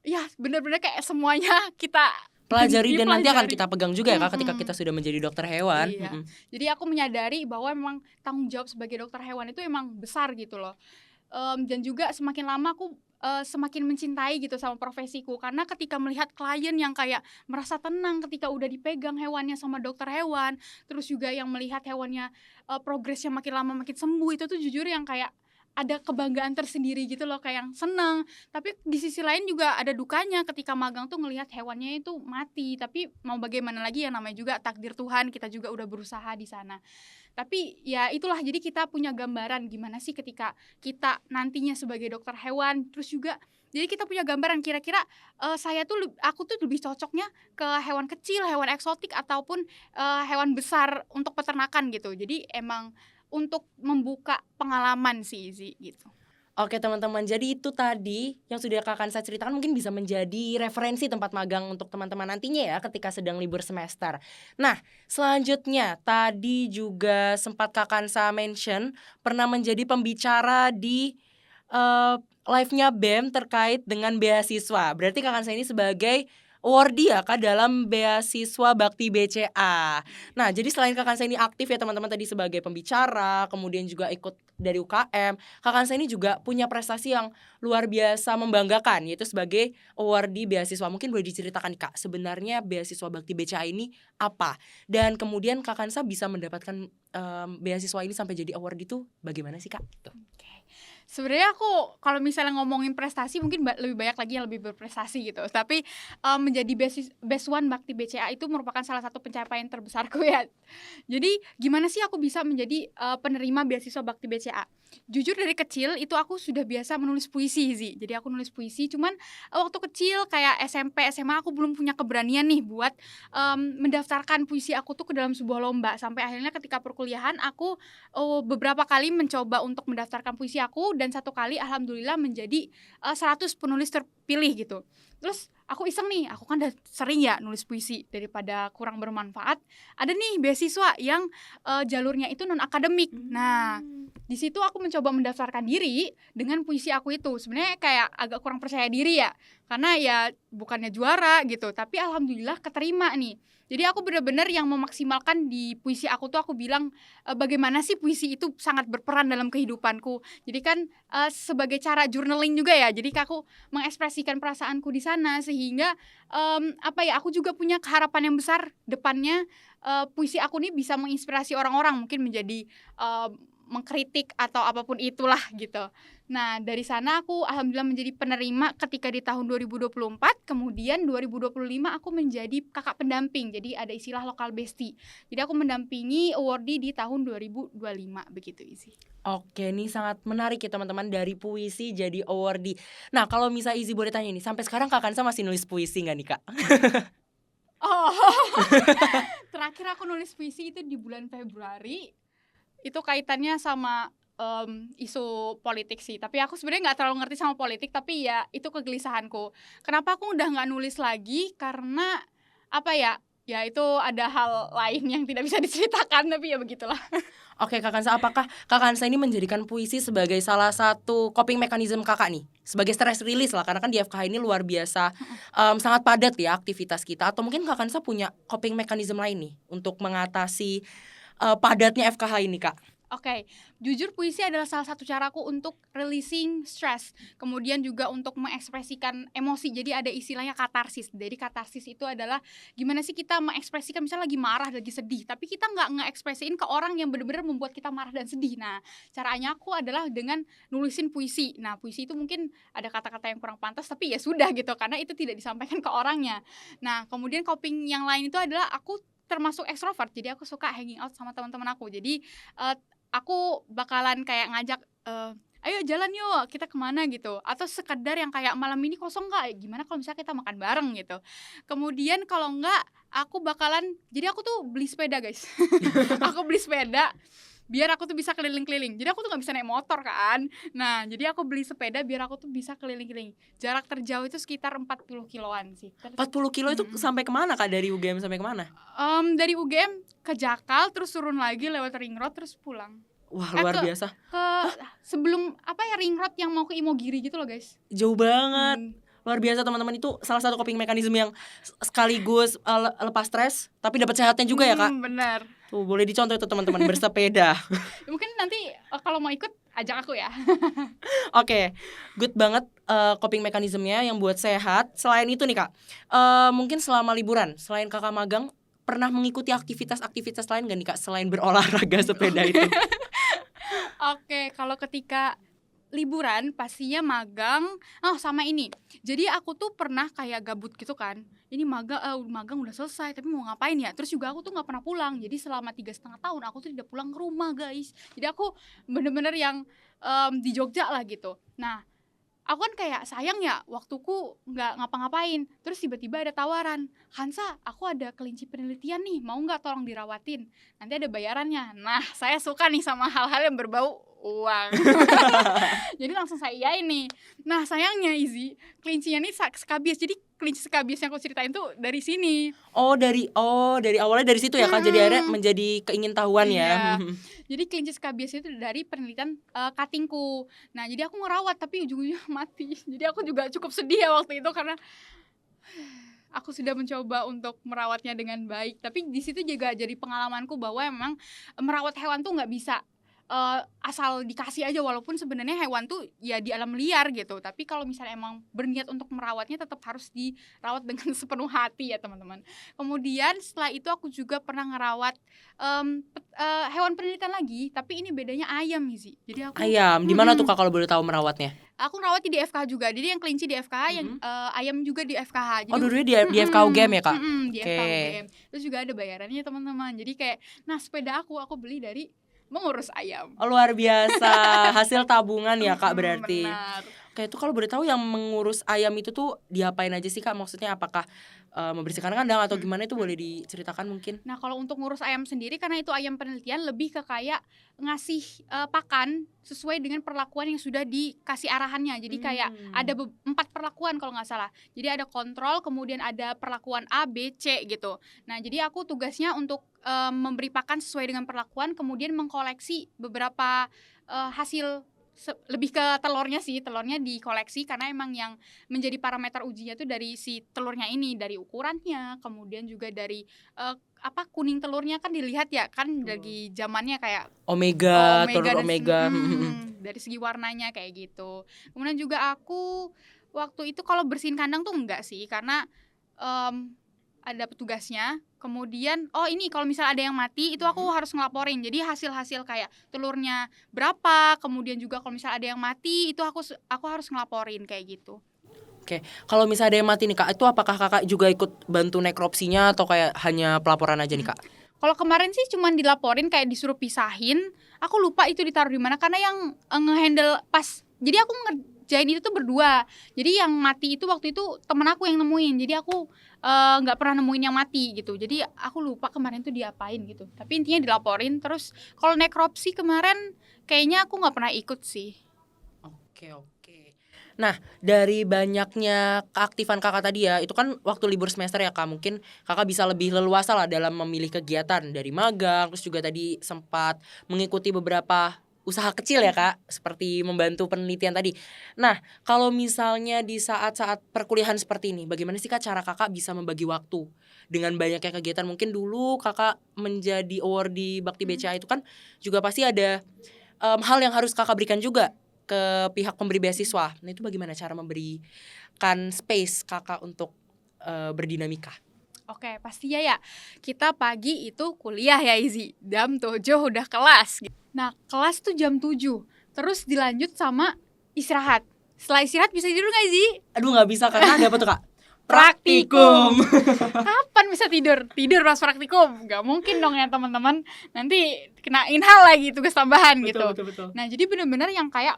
ya bener-bener kayak semuanya kita pelajari dan nanti akan kita pegang juga ya Kak ketika kita sudah menjadi dokter hewan. Iya. Jadi aku menyadari bahwa memang tanggung jawab sebagai dokter hewan itu emang besar gitu loh. Dan juga semakin lama aku semakin mencintai gitu sama profesiku, karena ketika melihat klien yang kayak merasa tenang ketika udah dipegang hewannya sama dokter hewan, terus juga yang melihat hewannya progresnya makin lama makin sembuh, itu tuh jujur yang kayak ada kebanggaan tersendiri gitu loh, kayak yang seneng. Tapi di sisi lain juga ada dukanya ketika magang tuh ngelihat hewannya itu mati. Tapi mau bagaimana lagi, ya namanya juga takdir Tuhan, kita juga udah berusaha di sana. Tapi ya itulah, jadi kita punya gambaran gimana sih ketika kita nantinya sebagai dokter hewan. Terus juga jadi kita punya gambaran kira-kira aku tuh lebih cocoknya ke hewan kecil, hewan eksotik ataupun hewan besar untuk peternakan gitu. Jadi emang untuk membuka pengalaman sih Izzy gitu. Oke teman-teman, jadi itu tadi yang sudah Kak Kansa ceritakan mungkin bisa menjadi referensi tempat magang untuk teman-teman nantinya ya ketika sedang libur semester. Nah, selanjutnya tadi juga sempat Kak Kansa mention pernah menjadi pembicara di live-nya BEM terkait dengan beasiswa. Berarti Kak Kansa ini sebagai awardee ya Kak dalam beasiswa Bakti BCA. Nah, jadi selain Kak Kansa ini aktif ya teman-teman tadi sebagai pembicara, kemudian juga ikut dari UKM, Kak Kansa ini juga punya prestasi yang luar biasa membanggakan, yaitu sebagai awardee beasiswa. Mungkin boleh diceritakan Kak, sebenarnya beasiswa Bakti BCA ini apa? Dan kemudian Kak Kansa bisa mendapatkan beasiswa ini sampai jadi awardee itu bagaimana sih Kak? Tuh. Sebenarnya aku kalau misalnya ngomongin prestasi mungkin lebih banyak lagi yang lebih berprestasi gitu. Tapi menjadi best one Bakti BCA itu merupakan salah satu pencapaian terbesarku ya. Jadi gimana sih aku bisa menjadi penerima beasiswa Bakti BCA? Jujur dari kecil itu aku sudah biasa menulis puisi sih. Jadi aku nulis puisi, cuman waktu kecil kayak SMP, SMA aku belum punya keberanian nih buat mendaftarkan puisi aku tuh ke dalam sebuah lomba. Sampai akhirnya ketika perkuliahan aku beberapa kali mencoba untuk mendaftarkan puisi aku, dan satu kali alhamdulillah menjadi 100 penulis terpilih gitu. Terus aku iseng nih, aku kan udah sering ya nulis puisi, daripada kurang bermanfaat, ada nih beasiswa yang jalurnya itu non akademik. Nah, di situ aku mencoba mendaftarkan diri dengan puisi aku itu. Sebenarnya kayak agak kurang percaya diri ya, karena ya bukannya juara gitu, tapi alhamdulillah keterima nih. Jadi aku benar-benar yang memaksimalkan di puisi aku tuh, aku bilang bagaimana sih puisi itu sangat berperan dalam kehidupanku. Jadi kan sebagai cara journaling juga ya. Jadi aku mengekspresikan perasaanku di sana, sehingga aku juga punya harapan yang besar depannya puisi aku nih bisa menginspirasi orang-orang, mungkin menjadi mengkritik atau apapun itulah gitu. Nah, dari sana aku alhamdulillah menjadi penerima ketika di tahun 2024, kemudian 2025 aku menjadi kakak pendamping. Jadi ada istilah lokal bestie. Jadi aku mendampingi awardee di tahun 2025 begitu Izzy. Oke, ini sangat menarik ya teman-teman, dari puisi jadi awardee. Nah, kalau misalnya Izzy boleh tanya nih, sampai sekarang Kak Kansa masih nulis puisi nggak nih Kak? Oh, terakhir aku nulis puisi itu di bulan Februari. Itu kaitannya sama isu politik sih. Tapi aku sebenarnya nggak terlalu ngerti sama politik, tapi ya itu kegelisahanku. Kenapa aku udah nggak nulis lagi? Karena ya itu ada hal lain yang tidak bisa diceritakan, tapi ya begitulah. Oke Kak Kansa, apakah Kak Kansa ini menjadikan puisi sebagai salah satu coping mechanism Kakak nih? Sebagai stress release lah, karena kan di FKH ini luar biasa sangat padat ya aktivitas kita. Atau mungkin Kak Kansa punya coping mechanism lain nih untuk mengatasi padatnya FKH ini Kak? Oke, jujur puisi adalah salah satu caraku untuk releasing stress, kemudian juga untuk mengekspresikan emosi. Jadi ada istilahnya katarsis. Jadi katarsis itu adalah gimana sih kita mengekspresikan, misalnya lagi marah, lagi sedih, tapi kita nggak ngeekspresiin ke orang yang benar-benar membuat kita marah dan sedih. Nah, caranya aku adalah dengan nulisin puisi. Nah, puisi itu mungkin ada kata-kata yang kurang pantas, tapi ya sudah gitu, karena itu tidak disampaikan ke orangnya. Nah, kemudian coping yang lain itu adalah aku termasuk ekstrovert, jadi aku suka hanging out sama teman-teman aku. Jadi aku bakalan kayak ngajak ayo jalan yuk, kita kemana gitu. Atau sekedar yang kayak malam ini kosong gak? Gimana kalau misalnya kita makan bareng gitu. Kemudian kalau enggak, jadi aku tuh beli sepeda guys. Aku beli sepeda biar aku tuh bisa keliling-keliling. Jadi aku tuh gak bisa naik motor kan. Nah, jadi aku beli sepeda biar aku tuh bisa keliling-keliling. Jarak terjauh itu sekitar 40 kiloan sih. 40 kilo itu sampai kemana Kak? Dari UGM sampai kemana? Dari UGM ke Jakal, terus turun lagi lewat ring road, terus pulang. Wah, luar biasa. Sebelum ring road yang mau ke Imogiri gitu loh guys. Jauh banget. Luar biasa teman-teman, itu salah satu coping mechanism yang sekaligus lepas stres tapi dapat sehatnya juga ya Kak. Benar. Tuh, boleh dicontoh itu teman-teman, bersepeda. Mungkin nanti kalau mau ikut ajak aku ya. Oke, good banget coping mechanismnya yang buat sehat. Selain itu nih Kak, mungkin selama liburan, selain Kakak magang, pernah mengikuti aktivitas-aktivitas lain gak nih Kak selain berolahraga sepeda itu? Oke, kalau ketika liburan pastinya magang. Oh, sama ini. Jadi aku tuh pernah kayak gabut gitu kan. Ini magang udah selesai, tapi mau ngapain ya? Terus juga aku tuh nggak pernah pulang. Jadi selama 3,5 tahun aku tuh tidak pulang ke rumah, guys. Jadi aku bener-bener yang di Jogja lah gitu. Nah, aku kan kayak sayang ya waktuku nggak ngapa-ngapain. Terus tiba-tiba ada tawaran, Hansa, aku ada kelinci penelitian nih, mau nggak tolong dirawatin? Nanti ada bayarannya. Nah, saya suka nih sama hal-hal yang berbau uang. Jadi langsung saya iyain nih. Nah, sayangnya Izzy, kelincinya nih skabies. Jadi kelinci skabies yang aku ceritain tuh dari sini. dari awalnya dari situ ya Kak. Jadi akhirnya menjadi keingintahuan ya. Iya. Jadi kelinci skabies itu dari penelitian katingku. Nah, jadi aku ngerawat tapi ujung-ujungnya mati. Jadi aku juga cukup sedih ya waktu itu karena aku sudah mencoba untuk merawatnya dengan baik. Tapi di situ juga jadi pengalamanku bahwa emang merawat hewan tuh nggak bisa asal dikasih aja, walaupun sebenarnya hewan tuh ya di alam liar gitu. Tapi kalau misalnya emang berniat untuk merawatnya tetap harus dirawat dengan sepenuh hati ya teman-teman. Kemudian setelah itu aku juga pernah ngerawat hewan penelitian lagi, tapi ini bedanya ayam sih. Jadi aku Ayam, di mana tuh Kak kalau boleh tahu merawatnya? Aku ngerawat di FKH juga. Jadi yang kelinci di FKH, yang ayam juga di FKH. Jadi Dua-duanya di FK UGM ya Kak? di Oke. FKH UGM. Terus juga ada bayarannya teman-teman. Jadi kayak, nah sepeda aku beli dari mengurus ayam. Luar biasa, hasil tabungan ya Kak berarti. Benar. Oke, itu kalau boleh tahu yang mengurus ayam itu tuh diapain aja sih Kak? Maksudnya apakah membersihkan kandang atau gimana, itu boleh diceritakan mungkin? Nah, kalau untuk ngurus ayam sendiri, karena itu ayam penelitian, lebih ke kayak ngasih pakan sesuai dengan perlakuan yang sudah dikasih arahannya. Jadi kayak ada 4 perlakuan kalau nggak salah. Jadi ada kontrol, kemudian ada perlakuan A, B, C gitu. Nah, jadi aku tugasnya untuk memberi pakan sesuai dengan perlakuan, kemudian mengkoleksi beberapa hasil, lebih ke telurnya sih. Telurnya dikoleksi karena emang yang menjadi parameter ujinya tuh dari si telurnya ini, dari ukurannya, kemudian juga dari kuning telurnya kan dilihat ya kan, dari zamannya kayak Omega, dan telur omega. dari segi warnanya kayak gitu. Kemudian juga aku waktu itu kalau bersihin kandang tuh enggak sih, karena ada petugasnya. Kemudian ini kalau misal ada yang mati itu aku harus ngelaporin. Jadi hasil-hasil kayak telurnya berapa, kemudian juga kalau misal ada yang mati itu aku harus ngelaporin kayak gitu. Oke, kalau misalnya ada yang mati nih Kak, itu apakah Kakak juga ikut bantu nekropsinya atau kayak hanya pelaporan aja nih Kak? Kalau kemarin sih cuman dilaporin, kayak disuruh pisahin. Aku lupa itu ditaruh di mana karena yang ngehandle pas. Jadi aku ngerjain itu tuh berdua. Jadi yang mati itu waktu itu temen aku yang nemuin. Jadi aku nggak pernah nemuin yang mati gitu. Jadi aku lupa kemarin tuh diapain gitu. Tapi intinya dilaporin. Terus kalau nekropsi kemarin kayaknya aku nggak pernah ikut sih. Oke. Nah, dari banyaknya keaktifan Kakak tadi ya, itu kan waktu libur semester ya Kak, mungkin Kakak bisa lebih leluasa lah dalam memilih kegiatan, dari magang, terus juga tadi sempat mengikuti beberapa usaha kecil ya Kak, seperti membantu penelitian tadi. Nah, kalau misalnya di saat-saat perkuliahan seperti ini, bagaimana sih Kak cara Kakak bisa membagi waktu dengan banyaknya kegiatan? Mungkin dulu Kakak menjadi award di Bakti BCA itu kan juga pasti ada hal yang harus Kakak berikan juga ke pihak pemberi beasiswa. Nah, itu bagaimana cara memberikan space Kakak untuk berdinamika? Oke, pastinya ya. Kita pagi itu kuliah ya Izzy. Jam 7 udah kelas. Nah, kelas tuh jam 7. Terus dilanjut sama istirahat. Setelah istirahat bisa tidur gak Izzy? Aduh, gak bisa karena ada apa tuh Kak? Praktikum. Kapan bisa tidur? Tidur pas praktikum? Gak mungkin dong ya teman-teman. Nanti kenain hal lagi, tugas tambahan gitu. Betul. Nah, jadi benar-benar yang kayak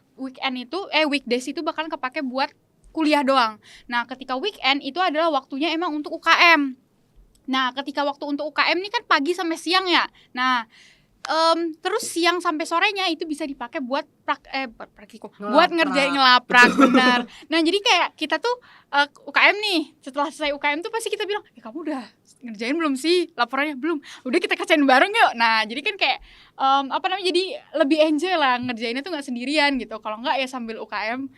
weekdays itu bakalan kepake buat kuliah doang. Nah, ketika weekend itu adalah waktunya emang untuk UKM. Nah, ketika waktu untuk UKM ini kan pagi sampai siang ya. Nah, terus siang sampai sorenya itu bisa dipakai buat praktikum, buat ngerjain ngelaprak. Benar. Nah, jadi kayak kita tuh UKM nih, setelah selesai UKM tuh pasti kita bilang, kamu udah ngerjain belum sih laporannya? Belum. Udah kita kerjain bareng yuk. Nah, jadi kan kayak jadi lebih enjoy lah ngerjainnya tuh nggak sendirian gitu. Kalau nggak ya sambil UKM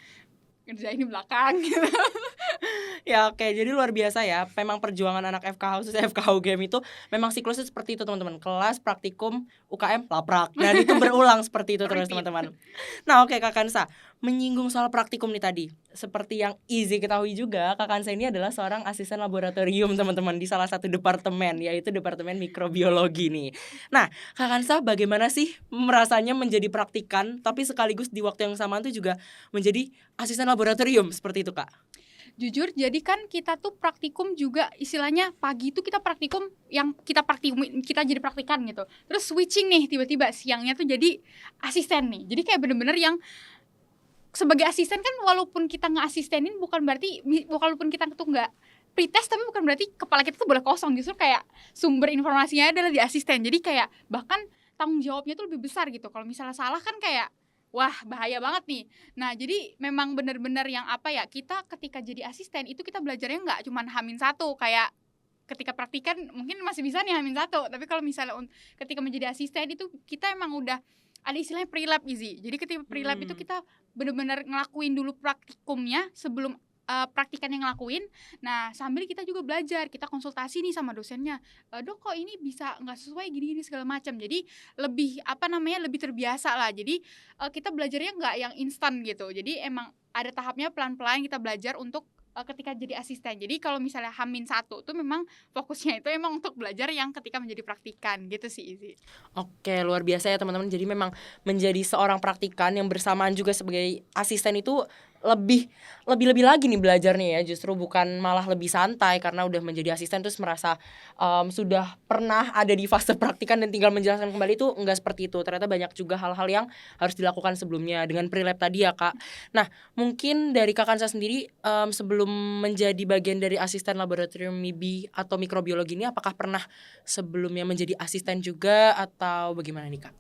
ngerjain di belakang gitu. Ya oke, jadi luar biasa ya. Memang perjuangan anak FKH khususnya FKH UGM itu memang siklusnya seperti itu teman-teman. Kelas, praktikum, UKM, laprak. Dan itu berulang seperti itu terus teman-teman. Nah oke Kak Kansa, menyinggung soal praktikum nih tadi, seperti yang Izzy ketahui juga, Kak Kansa ini adalah seorang asisten laboratorium teman-teman di salah satu departemen, yaitu Departemen Mikrobiologi nih. Nah, Kak Kansa bagaimana sih merasanya menjadi praktikan, tapi sekaligus di waktu yang sama tuh juga menjadi asisten laboratorium, seperti itu Kak? Jujur, jadi kan kita tuh praktikum juga istilahnya pagi itu kita praktikum yang kita praktikum kita jadi praktikan gitu. Terus switching nih tiba-tiba siangnya tuh jadi asisten nih. Jadi kayak bener-bener yang sebagai asisten kan walaupun kita nggak asistenin bukan berarti walaupun kita tuh nggak pretest tapi bukan berarti kepala kita tuh boleh kosong, justru kayak sumber informasinya adalah di asisten. Jadi kayak bahkan tanggung jawabnya tuh lebih besar gitu. Kalau misalnya salah kan kayak wah bahaya banget nih. Nah jadi memang benar-benar yang apa ya, kita ketika jadi asisten itu kita belajarnya nggak cuma H-1 kayak ketika praktikan mungkin masih bisa nih H-1, tapi kalau misalnya ketika menjadi asisten itu kita emang udah ada istilahnya pre-lab easy. Jadi ketika pre-lab itu kita benar-benar ngelakuin dulu praktikumnya sebelum praktikan yang ngelakuin. Nah sambil kita juga belajar, kita konsultasi nih sama dosennya, dok kok ini bisa nggak sesuai gini-gini segala macam. Jadi lebih apa namanya, lebih terbiasa lah. Jadi kita belajarnya nggak yang instan gitu. Jadi emang ada tahapnya, pelan-pelan kita belajar untuk ketika jadi asisten. Jadi kalau misalnya H-1 tuh memang fokusnya itu emang untuk belajar yang ketika menjadi praktikan gitu sih Izzy. Oke, luar biasa ya teman-teman. Jadi memang menjadi seorang praktikan yang bersamaan juga sebagai asisten itu lebih lagi nih belajarnya ya. Justru bukan malah lebih santai karena udah menjadi asisten terus merasa sudah pernah ada di fase praktikan dan tinggal menjelaskan kembali, itu enggak seperti itu. Ternyata banyak juga hal-hal yang harus dilakukan sebelumnya dengan pre-lab tadi ya Kak. Nah, mungkin dari Kak Kansa sendiri sebelum menjadi bagian dari asisten laboratorium MIBI atau mikrobiologi ini, apakah pernah sebelumnya menjadi asisten juga atau bagaimana nih Kak?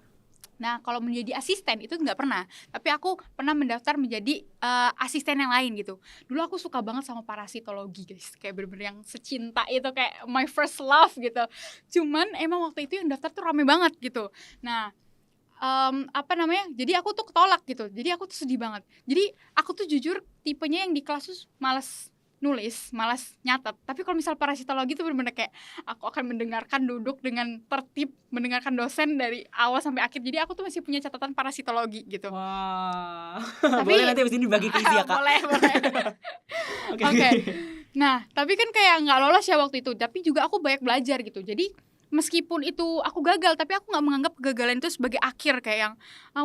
Nah kalau menjadi asisten itu nggak pernah, tapi aku pernah mendaftar menjadi asisten yang lain gitu. Dulu aku suka banget sama parasitologi guys, kayak bener-bener yang secinta itu, kayak my first love gitu. Cuman emang waktu itu yang daftar tuh rame banget gitu. Nah apa namanya, jadi aku tuh ketolak gitu, jadi aku tuh sedih banget. Jadi aku tuh jujur tipenya yang di kelas tuh malas nulis, malas nyatet. Tapi kalau misal parasitologi tuh bener-bener kayak aku akan mendengarkan, duduk dengan tertib, mendengarkan dosen dari awal sampai akhir. Jadi aku tuh masih punya catatan parasitologi gitu. Wah, boleh Tapi nanti abis ini dibagi ke Izzy ya Kak? boleh. Oke. Nah, tapi kan kayak nggak lolos ya waktu itu. Tapi juga aku banyak belajar gitu. Jadi meskipun itu aku gagal, tapi aku nggak menganggap kegagalan itu sebagai akhir, kayak yang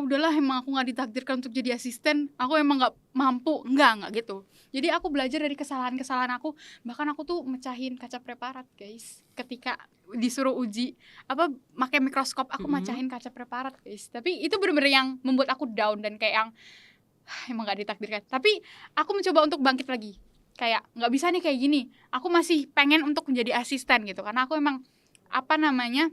udahlah emang aku nggak ditakdirkan untuk jadi asisten, aku emang nggak mampu, nggak gitu. Jadi aku belajar dari kesalahan aku. Bahkan aku tuh mecahin kaca preparat guys, ketika disuruh uji apa pakai mikroskop, aku mecahin kaca preparat guys. Tapi itu bener-bener yang membuat aku down dan kayak yang emang nggak ditakdirkan. Tapi aku mencoba untuk bangkit lagi, kayak nggak bisa nih kayak gini, aku masih pengen untuk menjadi asisten gitu, karena aku emang apa namanya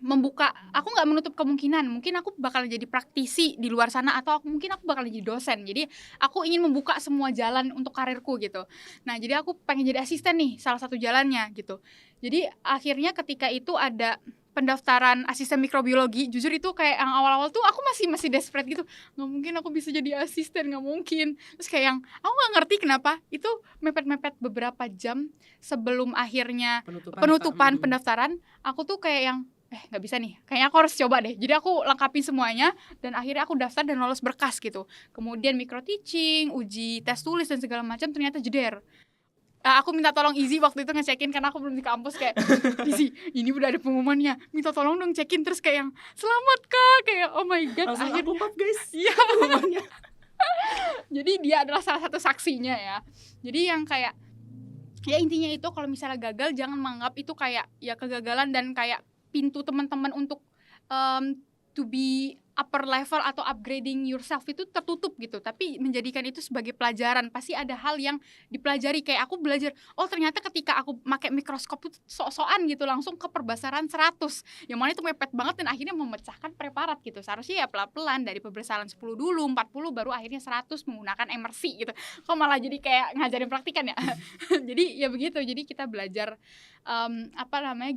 membuka, aku nggak menutup kemungkinan mungkin aku bakal jadi praktisi di luar sana, atau mungkin aku bakal jadi dosen. Jadi aku ingin membuka semua jalan untuk karirku gitu. Nah jadi aku pengen jadi asisten nih, salah satu jalannya gitu. Jadi akhirnya ketika itu ada pendaftaran asisten mikrobiologi, jujur itu kayak yang awal-awal tuh aku masih desperate gitu, nggak mungkin aku bisa jadi asisten, nggak mungkin. Terus kayak yang aku nggak ngerti kenapa itu mepet-mepet beberapa jam sebelum akhirnya penutupan pendaftaran, aku tuh kayak yang nggak bisa nih, kayaknya aku harus coba deh. Jadi aku lengkapin semuanya dan akhirnya aku daftar dan lolos berkas gitu. Kemudian micro teaching, uji tes tulis dan segala macam, ternyata jeder. Aku minta tolong Izzy waktu itu ngecekin karena aku belum di kampus, kayak Izzy ini udah ada pengumumannya, minta tolong dong cekin. Terus kayak yang selamat Kak, kayak oh my god, langsung akhirnya aku pop guys. Iya. Jadi dia adalah salah satu saksinya ya. Jadi yang kayak ya intinya itu kalau misalnya gagal jangan menganggap itu kayak ya kegagalan dan kayak pintu teman-teman untuk to be upper level atau upgrading yourself itu tertutup gitu. Tapi menjadikan itu sebagai pelajaran, pasti ada hal yang dipelajari. Kayak aku belajar, oh ternyata ketika aku pakai mikroskop itu sok-sokan gitu langsung ke perbesaran 100, yang mana itu mepet banget dan akhirnya memecahkan preparat gitu. Seharusnya ya pelan-pelan dari perbesaran 10 dulu, 40 baru akhirnya 100 menggunakan emersi gitu. Kok malah jadi kayak ngajarin praktikan ya. Jadi ya begitu. Jadi kita belajar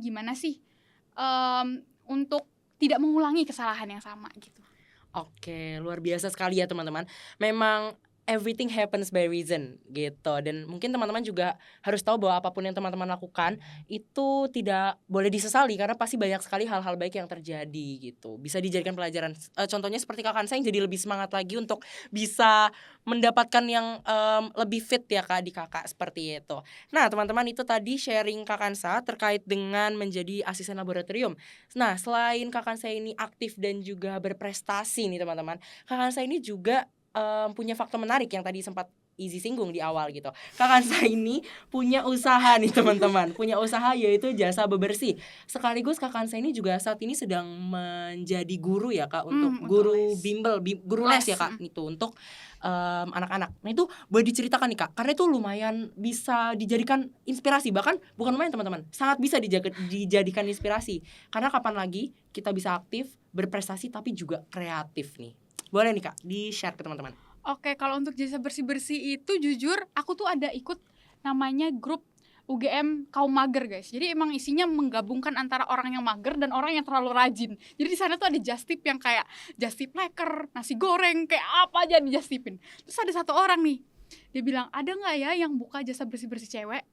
gimana sih untuk tidak mengulangi kesalahan yang sama gitu. Oke, luar biasa sekali ya teman-teman. Memang everything happens by reason gitu. Dan mungkin teman-teman juga harus tahu bahwa apapun yang teman-teman lakukan itu tidak boleh disesali, karena pasti banyak sekali hal-hal baik yang terjadi gitu. Bisa dijadikan pelajaran. Contohnya seperti kakak saya yang jadi lebih semangat lagi untuk bisa mendapatkan yang lebih fit ya Kak, di kakak seperti itu. Nah teman-teman, itu tadi sharing Kakansa terkait dengan menjadi asisten laboratorium. Nah selain Kakansa ini aktif dan juga berprestasi nih teman-teman, Kakansa ini juga punya fakta menarik yang tadi sempat Izzy singgung di awal gitu. Kakansa ini punya usaha nih teman-teman, punya usaha yaitu jasa bebersih. Sekaligus Kakansa ini juga saat ini sedang menjadi guru ya Kak, untuk Untuk guru les. bimbel, guru les ya Kak, itu untuk anak-anak. Nah itu boleh diceritakan nih Kak, karena itu lumayan bisa dijadikan inspirasi, bahkan bukan lumayan teman-teman, sangat bisa dijadikan inspirasi. Karena kapan lagi kita bisa aktif, berprestasi tapi juga kreatif nih. Boleh nih Kak, di-share ke teman-teman. Oke, kalau untuk jasa bersih-bersih itu jujur aku tuh ada ikut namanya grup UGM kaum mager guys. Jadi emang isinya menggabungkan antara orang yang mager dan orang yang terlalu rajin. Jadi di sana tuh ada just tip yang kayak just tip leker, nasi goreng, kayak apa aja di just tipin. Terus ada satu orang nih, dia bilang ada nggak ya yang buka jasa bersih-bersih cewek?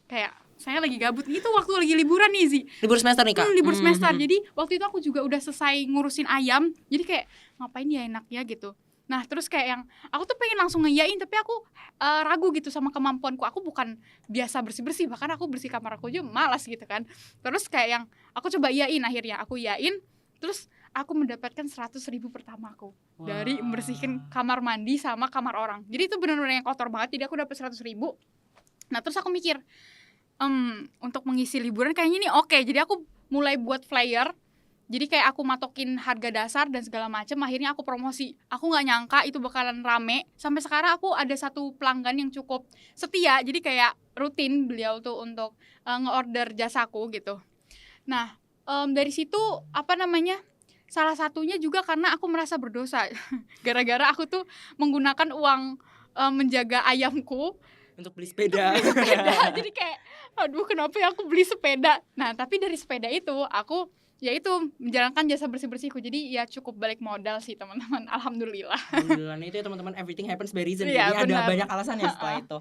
Kayak saya lagi gabut itu waktu lagi liburan nih Zi. Libur semester nih Kak? Libur semester. Jadi waktu itu aku juga udah selesai ngurusin ayam. Jadi kayak ngapain ya enaknya gitu. Nah terus kayak yang aku tuh pengen langsung ngeyain, tapi aku ragu gitu sama kemampuanku. Aku bukan biasa bersih-bersih, bahkan aku bersih kamar aku aja malas gitu kan. Terus kayak yang aku coba iyain, akhirnya aku iyain. Terus aku mendapatkan 100.000 pertamaku dari membersihkan kamar mandi sama kamar orang. Jadi itu benar-benar yang kotor banget. Jadi aku dapat 100.000. Nah terus aku mikir, untuk mengisi liburan kayaknya ini oke. Jadi aku mulai buat flyer. Jadi kayak aku matokin harga dasar dan segala macam. Akhirnya aku promosi. Aku nggak nyangka itu bakalan rame. Sampai sekarang aku ada satu pelanggan yang cukup setia. Jadi kayak rutin beliau tuh untuk nge-order jasaku gitu. Nah dari situ salah satunya juga karena aku merasa berdosa. Gara-gara aku tuh menggunakan uang menjaga ayamku untuk beli sepeda. Jadi kayak aduh kenapa ya aku beli sepeda. Nah tapi dari sepeda itu aku yaitu menjalankan jasa bersih-bersihku. Jadi ya cukup balik modal sih teman-teman. Alhamdulillah. Alhamdulillah. Nah, itu ya teman-teman, everything happens by reason. Iya, Jadi benar. ada banyak alasannya setelah itu.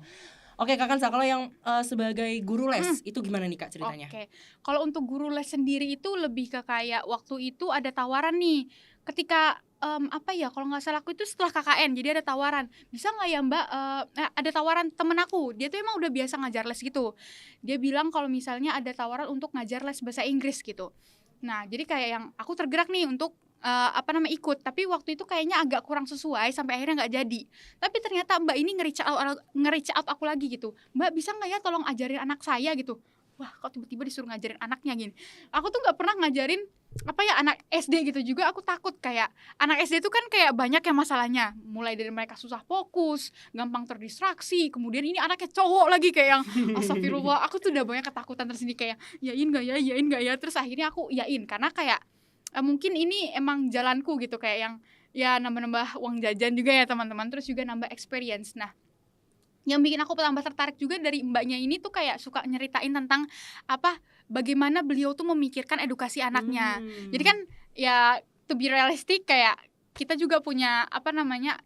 Oke Kak Kansa, kalau yang sebagai guru les itu gimana nih Kak ceritanya? Oke. Kalau untuk guru les sendiri itu lebih ke kayak waktu itu ada tawaran nih. Ketika kalau nggak salah aku itu setelah KKN, jadi ada tawaran, bisa nggak ya Mbak, ada tawaran temen aku, dia tuh emang udah biasa ngajar les gitu. Dia bilang kalau misalnya ada tawaran untuk ngajar les bahasa Inggris gitu. Nah jadi kayak yang aku tergerak nih untuk ikut, tapi waktu itu kayaknya agak kurang sesuai sampai akhirnya nggak jadi. Tapi ternyata Mbak ini nge-reach out aku lagi gitu, Mbak bisa nggak ya tolong ajarin anak saya gitu. Wah kok tiba-tiba disuruh ngajarin anaknya gini. Aku tuh nggak pernah ngajarin anak SD gitu juga. Aku takut kayak anak SD tuh kan kayak banyak ya masalahnya, mulai dari mereka susah fokus, gampang terdistraksi, kemudian ini anaknya cowok lagi kayak yang astagfirullah. Aku tuh udah banyak ketakutan tersendiri kayak yain nggak ya. Terus akhirnya aku yain karena kayak mungkin ini emang jalanku gitu, kayak yang ya nambah-nambah uang jajan juga ya teman-teman, terus juga nambah experience. Nah yang bikin aku tambah tertarik juga dari mbaknya ini tuh kayak suka nyeritain tentang bagaimana beliau tuh memikirkan edukasi anaknya. Jadi kan ya to be realistic, kayak kita juga punya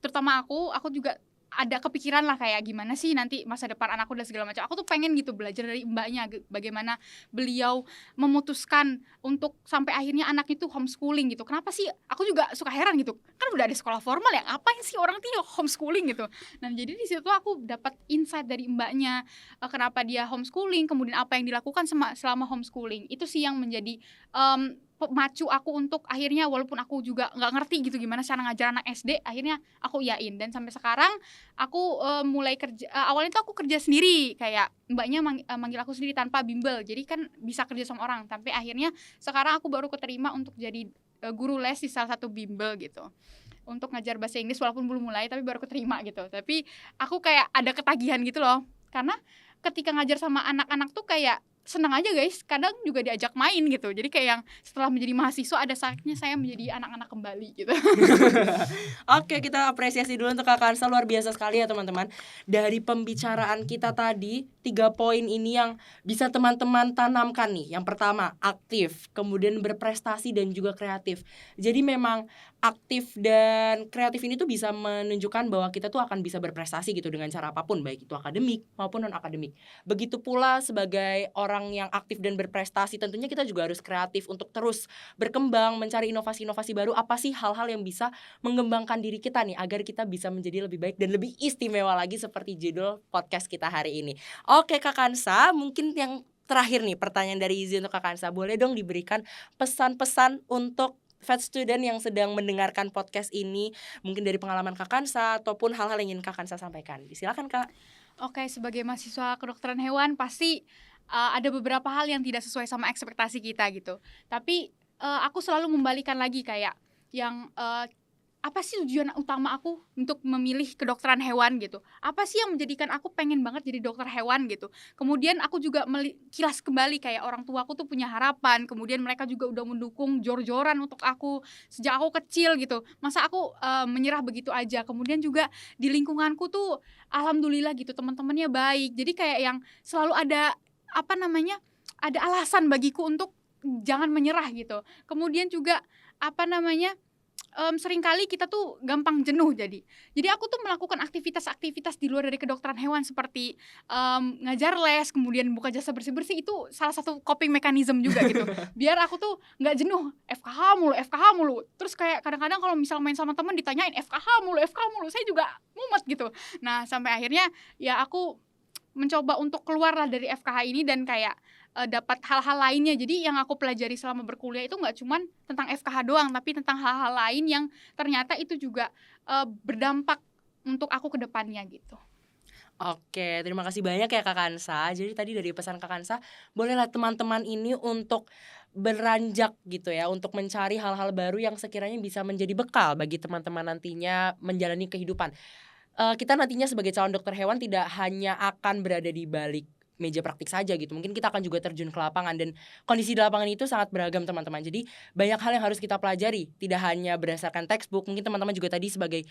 terutama aku juga ada kepikiran lah kayak gimana sih nanti masa depan anakku dan segala macam. Aku tuh pengen gitu belajar dari mbaknya bagaimana beliau memutuskan untuk sampai akhirnya anak itu homeschooling gitu. Kenapa sih? Aku juga suka heran gitu. Kan udah ada sekolah formal ya, ngapain sih orang tuh homeschooling gitu. Nah, jadi di situ aku dapat insight dari mbaknya, kenapa dia homeschooling, kemudian apa yang dilakukan selama homeschooling. Itu sih yang menjadi pemacu aku untuk akhirnya, walaupun aku juga nggak ngerti gitu gimana cara ngajar anak SD, akhirnya aku iyain. Dan sampai sekarang aku mulai kerja, awalnya tuh aku kerja sendiri, kayak mbaknya manggil aku sendiri tanpa bimbel, jadi kan bisa kerja sama orang. Tapi akhirnya sekarang aku baru keterima untuk jadi guru les di salah satu bimbel gitu, untuk ngajar bahasa Inggris, walaupun belum mulai tapi baru keterima gitu. Tapi aku kayak ada ketagihan gitu loh, karena ketika ngajar sama anak-anak tuh kayak senang aja guys, kadang juga diajak main gitu. Jadi kayak yang setelah menjadi mahasiswa ada saatnya saya menjadi anak-anak kembali gitu. Oke, kita apresiasi dulu untuk Kak Kansa, luar biasa sekali ya teman-teman. Dari pembicaraan kita tadi, 3 poin ini yang bisa teman-teman tanamkan nih. Yang pertama, aktif, kemudian berprestasi dan juga kreatif. Jadi memang aktif dan kreatif ini tuh bisa menunjukkan bahwa kita tuh akan bisa berprestasi gitu dengan cara apapun, baik itu akademik maupun non akademik. Begitu pula sebagai orang yang aktif dan berprestasi, tentunya kita juga harus kreatif untuk terus berkembang, mencari inovasi-inovasi baru. Apa sih hal-hal yang bisa mengembangkan diri kita nih agar kita bisa menjadi lebih baik dan lebih istimewa lagi seperti judul podcast kita hari ini. Oke Kak Kansa, mungkin yang terakhir nih pertanyaan dari Izzy untuk Kak Kansa, boleh dong diberikan pesan-pesan untuk Vet student yang sedang mendengarkan podcast ini, mungkin dari pengalaman Kak Kansa ataupun hal-hal yang ingin Kak Kansa sampaikan. Silakan Kak. Oke, sebagai mahasiswa kedokteran hewan pasti ada beberapa hal yang tidak sesuai sama ekspektasi kita gitu. Tapi aku selalu membalikan lagi kayak yang apa sih tujuan utama aku untuk memilih kedokteran hewan gitu? Apa sih yang menjadikan aku pengen banget jadi dokter hewan gitu? Kemudian aku juga kilas kembali kayak orang tua aku tuh punya harapan, kemudian mereka juga udah mendukung jor-joran untuk aku sejak aku kecil gitu. Masa aku menyerah begitu aja? Kemudian juga di lingkunganku tuh alhamdulillah gitu teman-temannya baik. Jadi kayak yang selalu ada ada alasan bagiku untuk jangan menyerah gitu. Kemudian juga seringkali kita tuh gampang jenuh jadi aku tuh melakukan aktivitas-aktivitas di luar dari kedokteran hewan seperti ngajar les, kemudian buka jasa bersih-bersih, itu salah satu coping mechanism juga gitu biar aku tuh nggak jenuh, FKH mulu, terus kayak kadang-kadang kalau misal main sama temen ditanyain FKH mulu, saya juga mumet gitu. Nah sampai akhirnya ya aku mencoba untuk keluar lah dari FKH ini dan kayak dapat hal-hal lainnya. Jadi yang aku pelajari selama berkuliah itu nggak cuman tentang FKH doang, tapi tentang hal-hal lain yang ternyata itu juga berdampak untuk aku ke depannya gitu. Oke, terima kasih banyak ya Kak Kansa. Jadi tadi dari pesan Kak Kansa, bolehlah teman-teman ini untuk beranjak gitu ya, untuk mencari hal-hal baru yang sekiranya bisa menjadi bekal bagi teman-teman nantinya menjalani kehidupan. Kita nantinya sebagai calon dokter hewan tidak hanya akan berada di balik meja praktik saja gitu. Mungkin kita akan juga terjun ke lapangan dan kondisi di lapangan itu sangat beragam teman-teman. Jadi banyak hal yang harus kita pelajari, tidak hanya berdasarkan textbook. Mungkin teman-teman juga tadi sebagai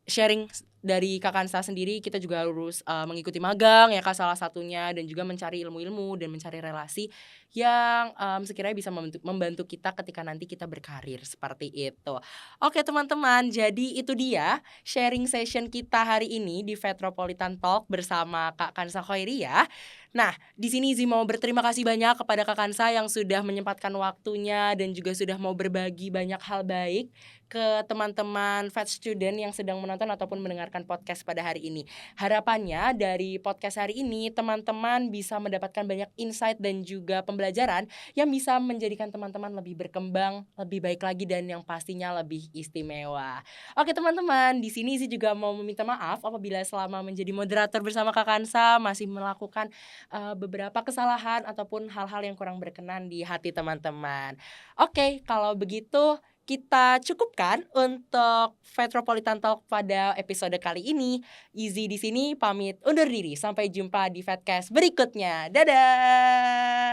sharing dari Kak Kansa sendiri, kita juga harus mengikuti magang ya Kak salah satunya, dan juga mencari ilmu-ilmu dan mencari relasi yang sekiranya bisa membantu kita ketika nanti kita berkarir seperti itu. Oke teman-teman, jadi itu dia sharing session kita hari ini di Vetropolitan Talk bersama Kak Kansa Khoiria. Nah, di sini Izzy mau berterima kasih banyak kepada Kak Kansa yang sudah menyempatkan waktunya dan juga sudah mau berbagi banyak hal baik ke teman-teman Vet student yang sedang menonton ataupun mendengarkan podcast pada hari ini. Harapannya dari podcast hari ini teman-teman bisa mendapatkan banyak insight dan juga pembelajaran yang bisa menjadikan teman-teman lebih berkembang, lebih baik lagi, dan yang pastinya lebih istimewa. Oke teman-teman, di sini sih juga mau meminta maaf apabila selama menjadi moderator bersama Kak Kansa masih melakukan beberapa kesalahan ataupun hal-hal yang kurang berkenan di hati teman-teman. Oke, kalau begitu kita cukupkan untuk Vetropolitan Talk pada episode kali ini. Izzy di sini pamit undur diri. Sampai jumpa di Vetcast berikutnya. Dadah.